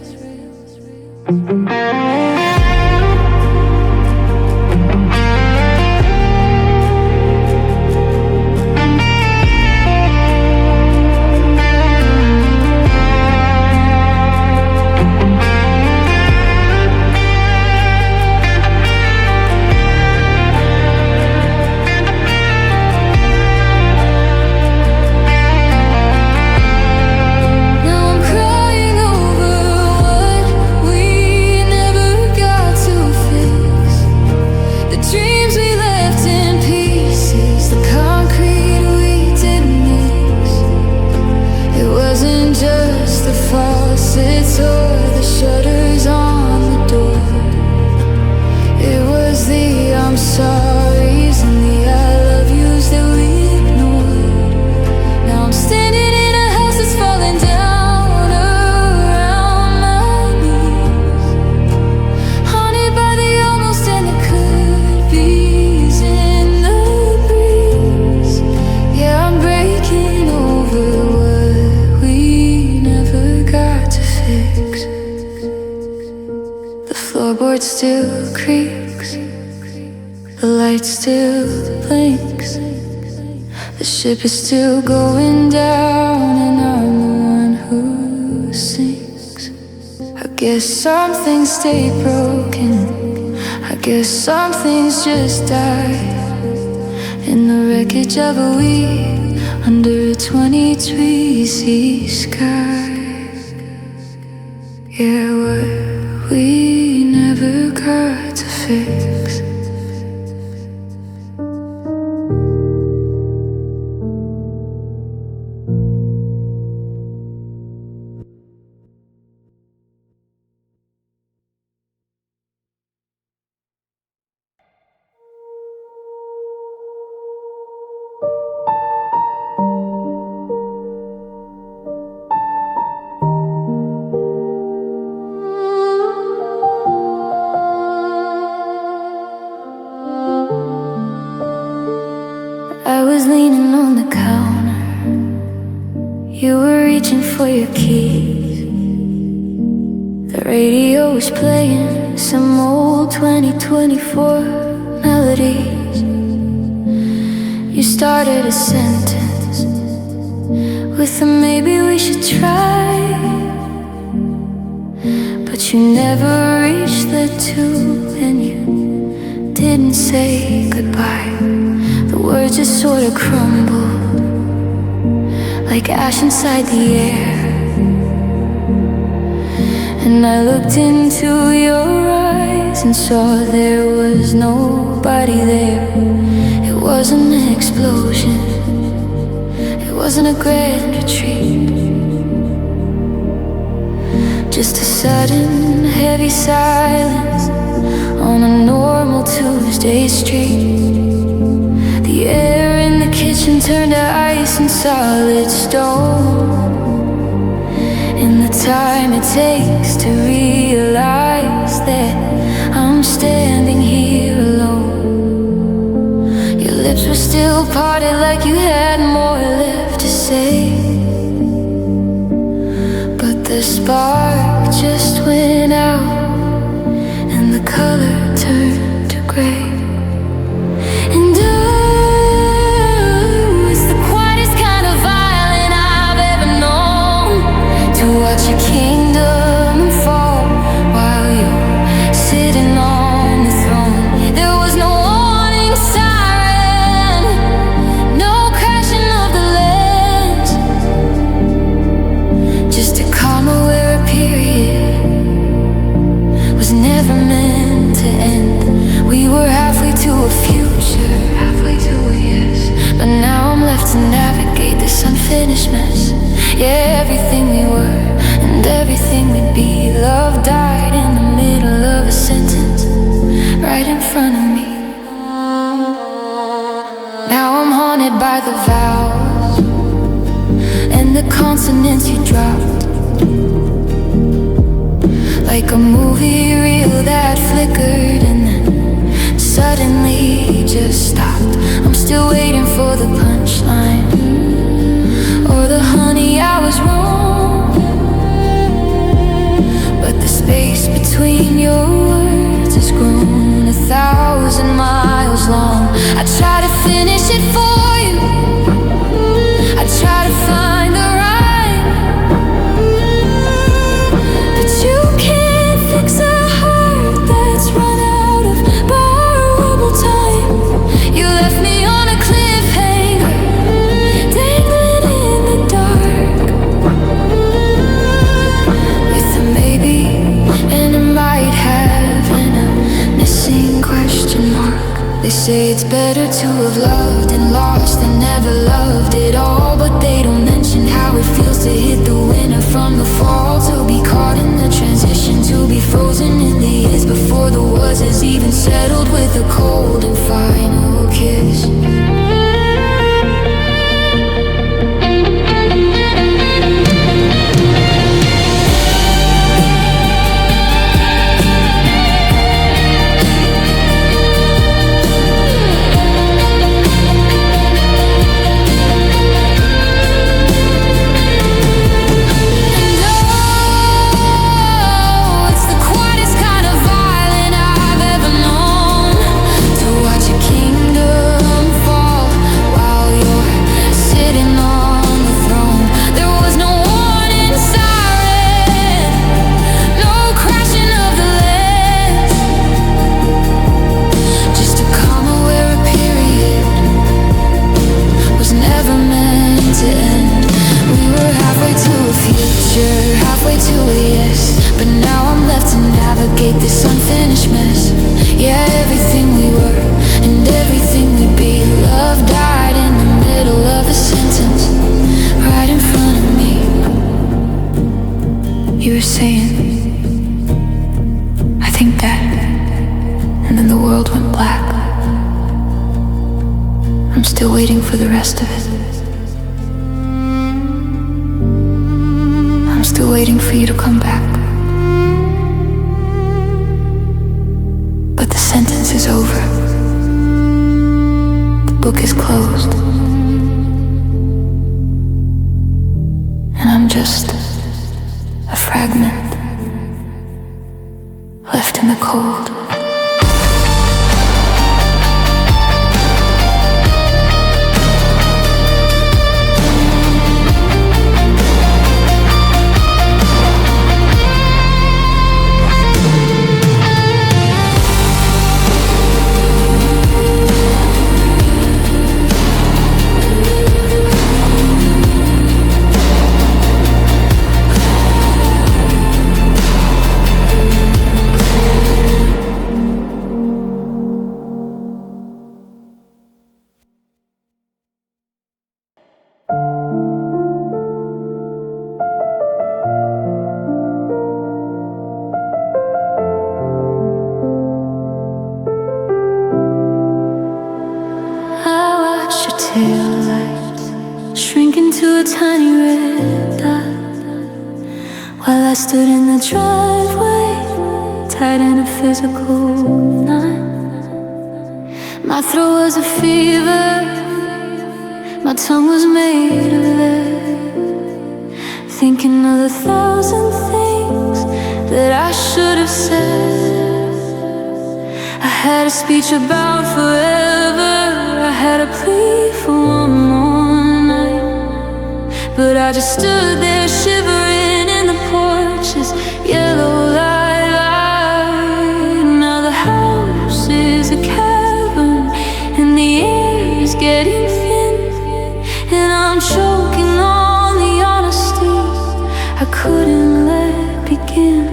Still creaks, the light still blinks, the ship is still going down, and I'm the one who sinks. I guess some things stay broken, I guess some things just die in the wreckage of a week under a 23C sky. Yeah, what we never got to fix, You were reaching for your keys. The radio was playing some old 2024 melodies. You started a sentence with a maybe we should try, but you never reached the two, and you didn't say goodbye. The words just sort of crumbled like ash inside the air. And I looked into your eyes and saw there was nobody there. It wasn't an explosion, it wasn't a grand retreat, just a sudden heavy silence on a normal Tuesday street. The air in the kitchen turned to ice and solid stone. In the time it takes to realize that I'm standing here alone. Your lips were still parted like you had more left to say, but the spark just went out and the color turned to gray. And it's the quietest kind of violin I've ever known, to watch your kingdom fall while you're sitting on the throne. There was no warning siren, no crashing of the lens, just a comma where a period was never meant to end. We were halfway to a future, halfway to a yes, but now I'm left to navigate this unfinished mess. Yeah, everything we were and everything we'd be. Love died in the middle of a sentence, right in front of me. Now I'm haunted by the vowels and the consonants you dropped, like a movie reel that flickered and then suddenly just stopped. I'm still waiting for the punchline, or the honey I was wrong, but the space between your words has grown 1,000 miles long. I try to finish it for you, I try to find the rhyme, but you can't fix a heart that's run out of borrowable time. You left me on a cliffhanger, dangling in the dark, with a maybe and a might have and a missing question mark. They say it's better to have loved and lost than never loved at all, but they don't mention how it feels to hit the winter from the fall, to be caught in the transition, to be frozen in the years before the was is even settled, with a cold and final kiss. Halfway to a yes, but now I'm left to navigate this unfinished mess. Yeah, everything we were and everything we'd be. Love died in the middle of a sentence, right in front of me. You were saying, I think that, and then the world went black. I'm still waiting for the rest of it. I'm still waiting for you to come back. But the sentence is over. The book is closed. and I'm just a fragment left in the cold. Taillights shrink into a tiny red dot while I stood in the driveway, tied in a physical knot. My throat was a fever, my tongue was made of lead, thinking of the thousand things that I should have said. I had a speech about forever, I had a plea for one more night, but I just stood there shivering in the porch's yellow light. Now the house is a cavern and the air is getting thin, and I'm choking on the honesty I couldn't let begin.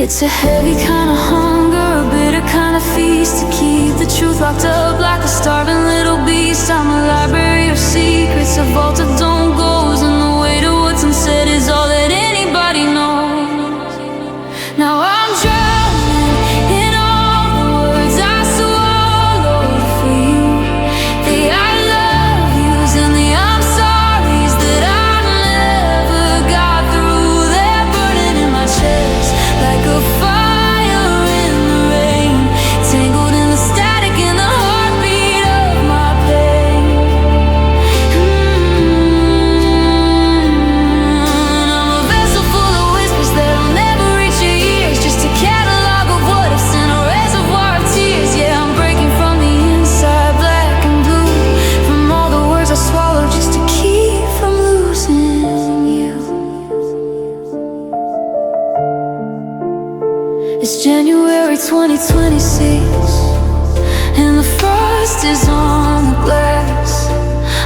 It's a heavy kind of hunger, a bitter kind of feast, to keep the truth locked up like a starving little beast. I'm a library of secrets, a vault of don't goes, and the weight of what's unsaid is all that anybody knows. Now I'm drowning in all the words I swallowed for you, the I love yous and the I'm sorries that I never got through. They're burning in my chest like a fire in the rain, tangled in the static and the heartbeat of my pain. I'm a vessel full of whispers that'll never reach your ears, just a catalog of what ifs and a reservoir of tears. Yeah, I'm breaking from the inside, black and blue, from all the words I swallowed just to keep from losing you. It's January 2026, and the frost is on the glass.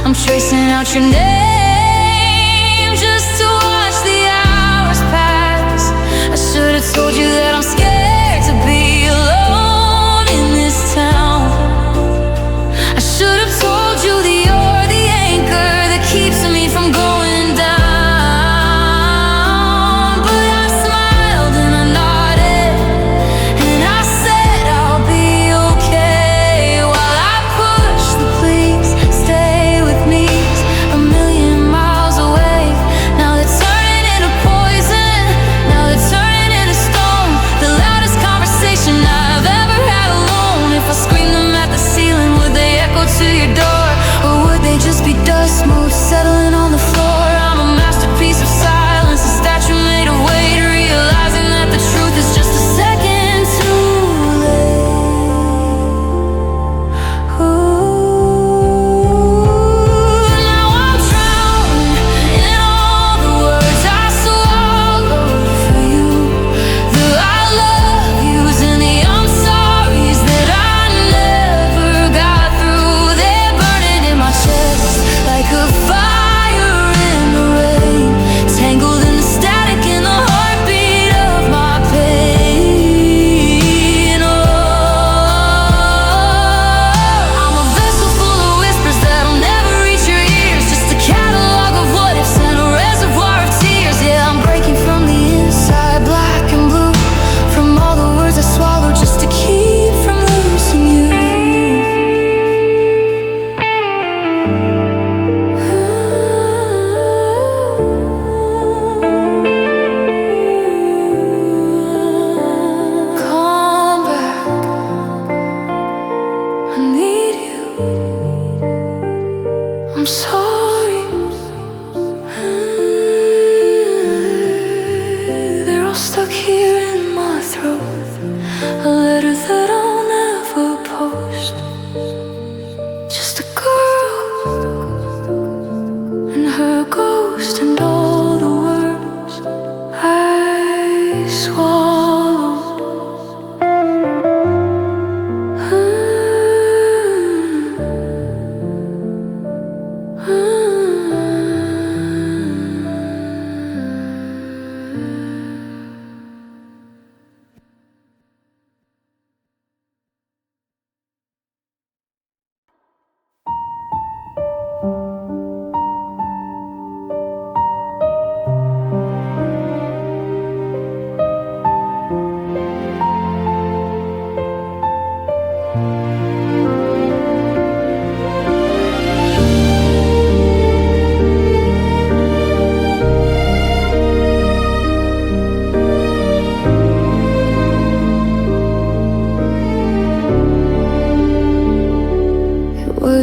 I'm tracing out your name just to watch the hours pass. I should have told you that I'm scared to be alone in this town. I should have told you that you're the anchor that keeps me from going down. But I smiled and I nodded, and I said I'll be okay, while I push the please stay with me a million miles away. Now they're turning into poison, now they're turning into stone. The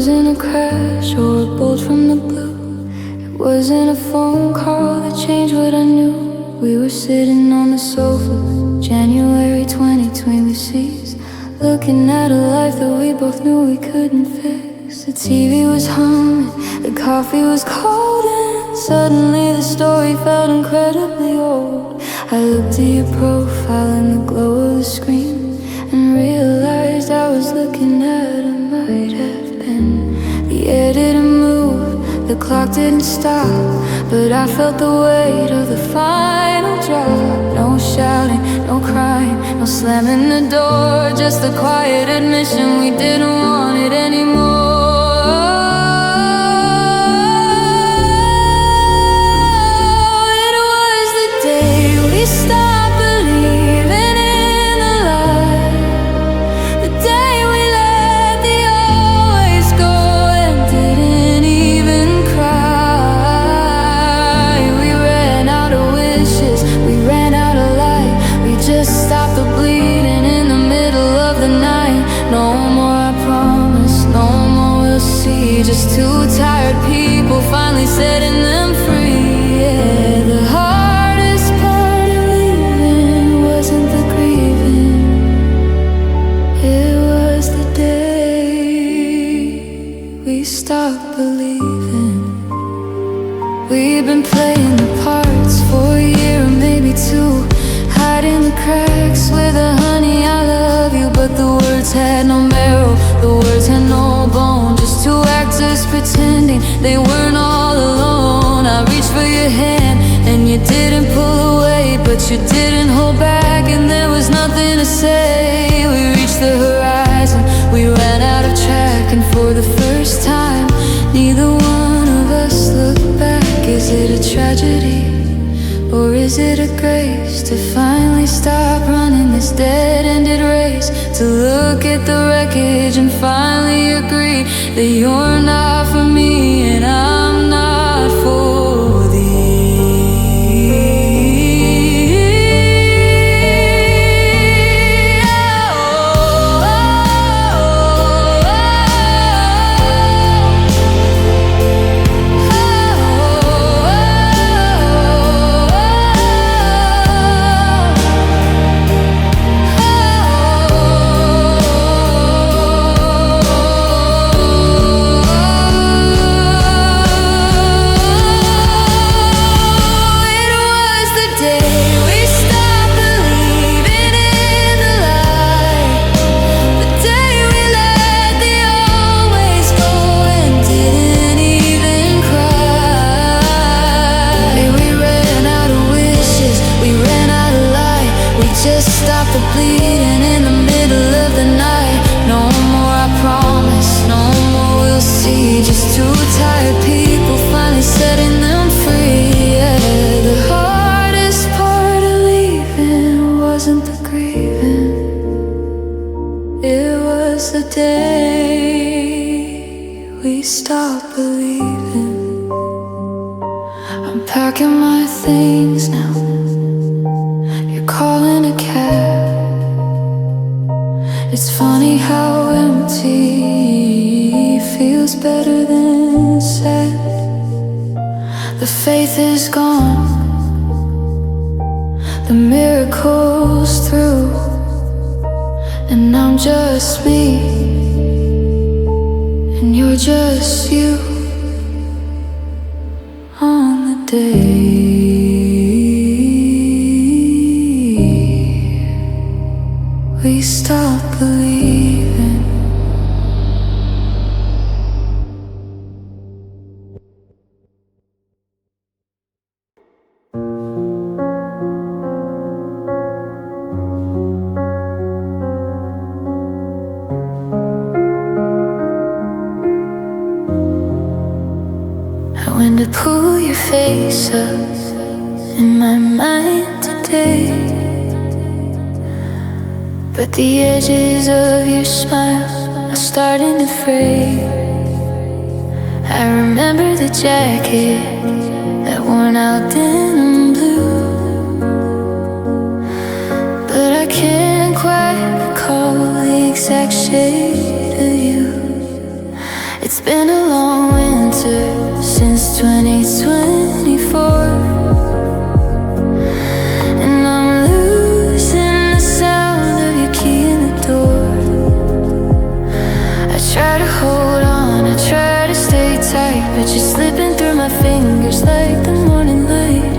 wasn't a crash or a bolt from the blue. It wasn't a phone call that changed what I knew. We were sitting on the sofa, January 2020 we seas, looking at a life that we both knew we couldn't fix. The TV was humming, the coffee was cold, and suddenly the story felt incredibly old. I looked at your profile in the glow of the screen and realized I was looking at a might have been. The air didn't move, the clock didn't stop, but I felt the weight of the final drop. No shouting, no crying, no slamming the door, just the quiet admission we didn't want it anymore. It was the day we stopped believing in the light, the day we let the always go and didn't even cry. We ran out of wishes, we ran out of light, we just stopped the bleeding in the middle of the night. No more, I promise, no more, we'll see. Just two tired people finally setting them free. Yeah, the hardest part of leaving wasn't the grieving, it was the day we stopped believing. We've been playing the parts for a year or maybe two, hiding the cracks with a honey I love you, but the words had no marrow, the words had no bone, just two actors pretending they weren't all alone. I reached for your hand and you didn't pull away, but you didn't hold back and there was nothing to say. We reached the horizon, we ran out of track, and for the first time neither one of us looked back. Is it a tragedy or is it a grace to finally stop running this dead-ended race, to look at the wreckage and finally agree that you're not for me and I'm not for thee. Just stop the bleeding in the middle of the night. No more, I promise, no more, we'll see. Just two tired people finally setting them free. Yeah, the hardest part of leaving wasn't the grieving, it was the day we stopped believing. I'm packing my things now, calling a cab. It's funny how empty feels better than sad. The faith is gone, the miracle's through, and I'm just me and you're just you on the day we stop believing. I went to pull your face up in my mind today, but the edges of your smile are starting to fray. I remember the jacket, that worn out denim blue, but I can't quite recall the exact shade of you. It's She's slipping through my fingers like the morning light.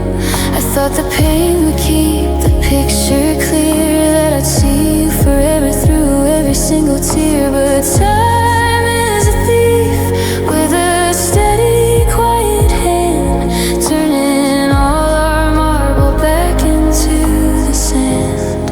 I thought the pain would keep the picture clear, that I'd see you forever through every single tear. But time is a thief with a steady, quiet hand, turning all our marble back into the sand.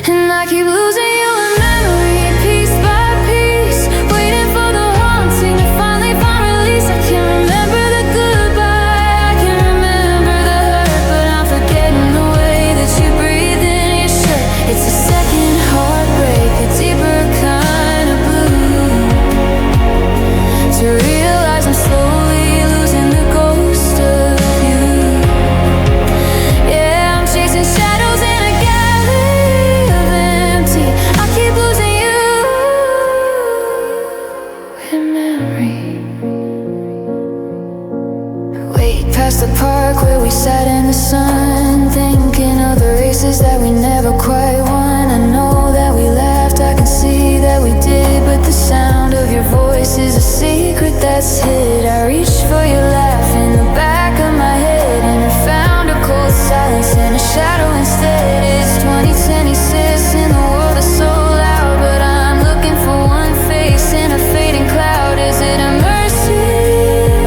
And I keep losing you in memory, piece by piece, waiting for the haunting to finally find release. I can't remember the goodbye, I can't remember the hurt, but I'm forgetting the way that you breathe in your shirt. It's a second heartbreak, a deeper kind of blue, to realize I'm slowly losing the ghost of you. Yeah, I'm chasing shadows in a gallery of empty. I keep losing you in memory. Wait past the park where we sat in the sun, thinking of the races that we never quite won. I know that we laughed, I can see that we did, but the sound of your voice is a secret that's hid. I reached for your laugh in the back of my head, and I found a cold silence and a shadow instead. It's 2026 and the world is so loud, but I'm looking for one face in a fading cloud. Is it a mercy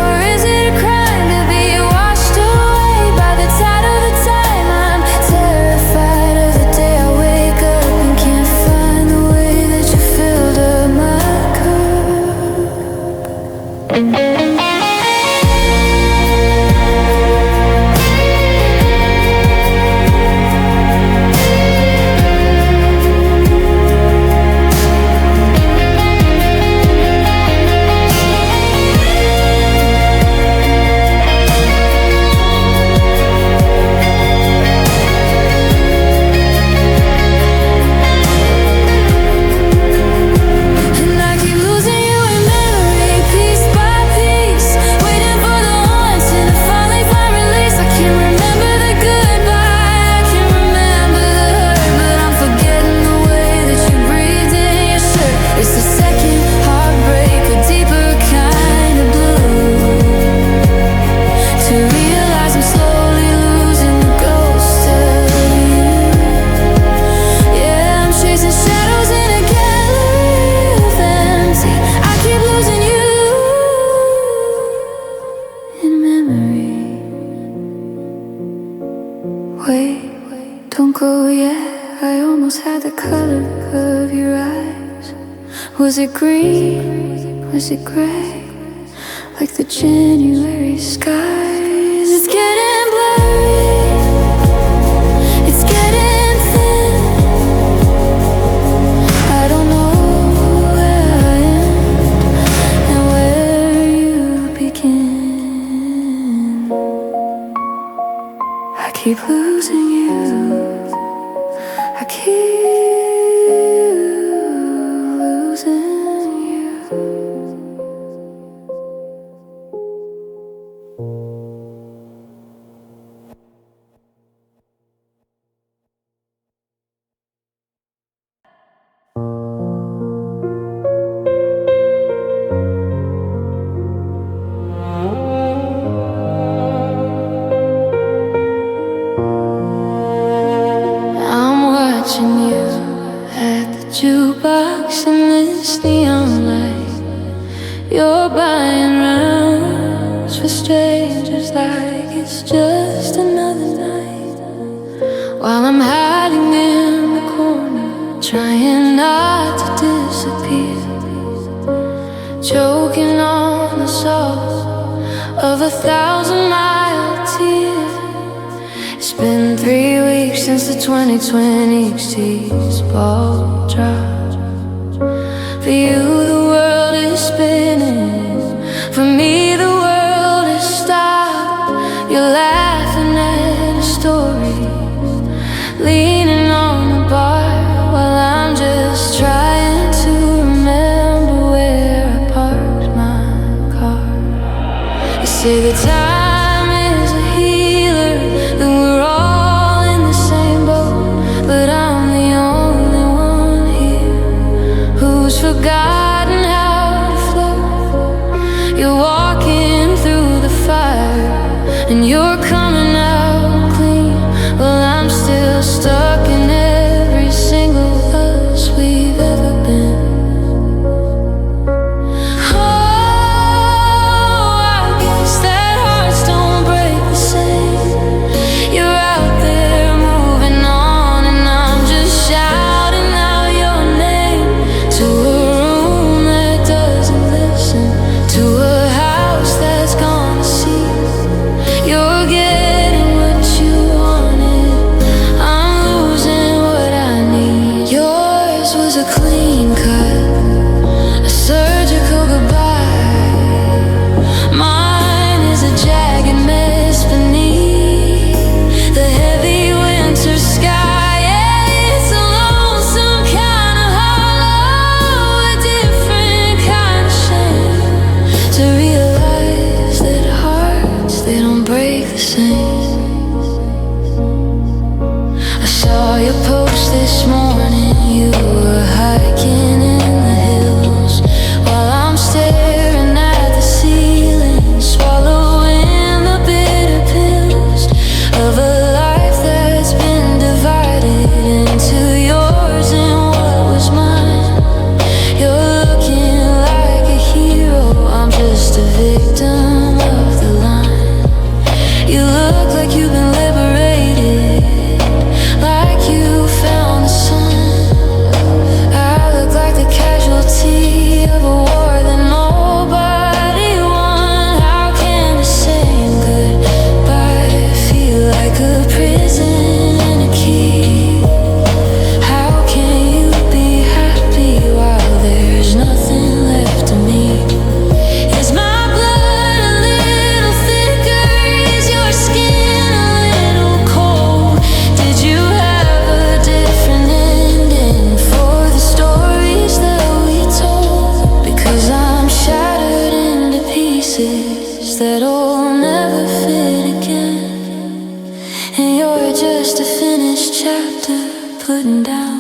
or is it a crime to be washed away by the tide of the time? I'm terrified of the day I wake up and can't find the way that you filled up my cup. And I keep losing you in memory, piece by piece, waiting for the haunting to finally find release. I can't remember the goodbye, I can't remember the hurt, but I'm forgetting the way that you breathed in your shirt. It's the second heartbreak, a deeper kind of blue, to realize I'm slowly losing the ghost of you. Yeah, I'm chasing shadows in a gallery of empty. I keep losing you in memory. Wait, don't go yet, I almost had the color of your eyes. Was it green? Was it gray? Like the January skies. It's getting blurry, it's getting thin. I don't know where I end and where you begin. I keep losing you, I keep losing you. I'm watching you at the jukebox in this neon light. You're buying rounds for strangers like it's just another night, while I'm hiding in the corner, trying not to disappear, choking on the salt of 1,000-mile tear. It's been 3 weeks since the 2020 cheese ball dropped. For you the world is spinning, for me the world is stopped. You're laughing at a story, leaning on the bar, while I'm just trying to remember where I parked my car. You say the time is a healer, that we're all in the same boat, but I'm the only one here who's forgotten how to float. You're walking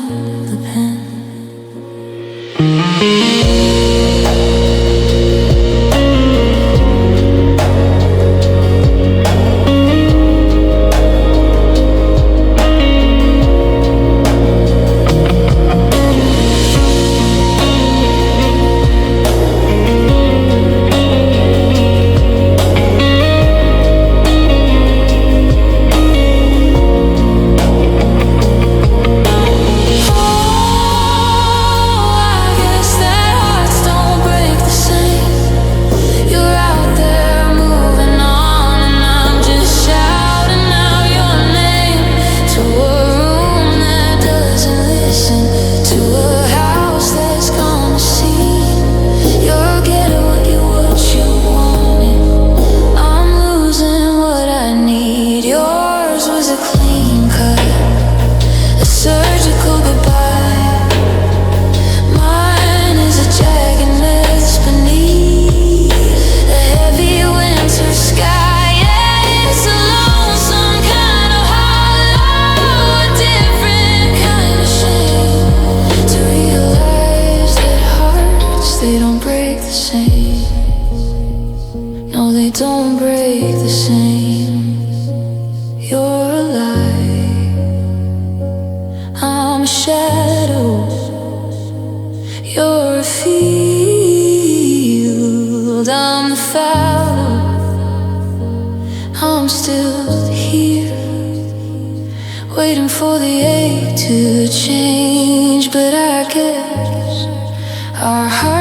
down the pen. They don't break the same. No, they don't break the same. You're a light, I'm a shadow. You're a field, I'm the fallow. I'm still here, waiting for the ache to change. But I guess our hearts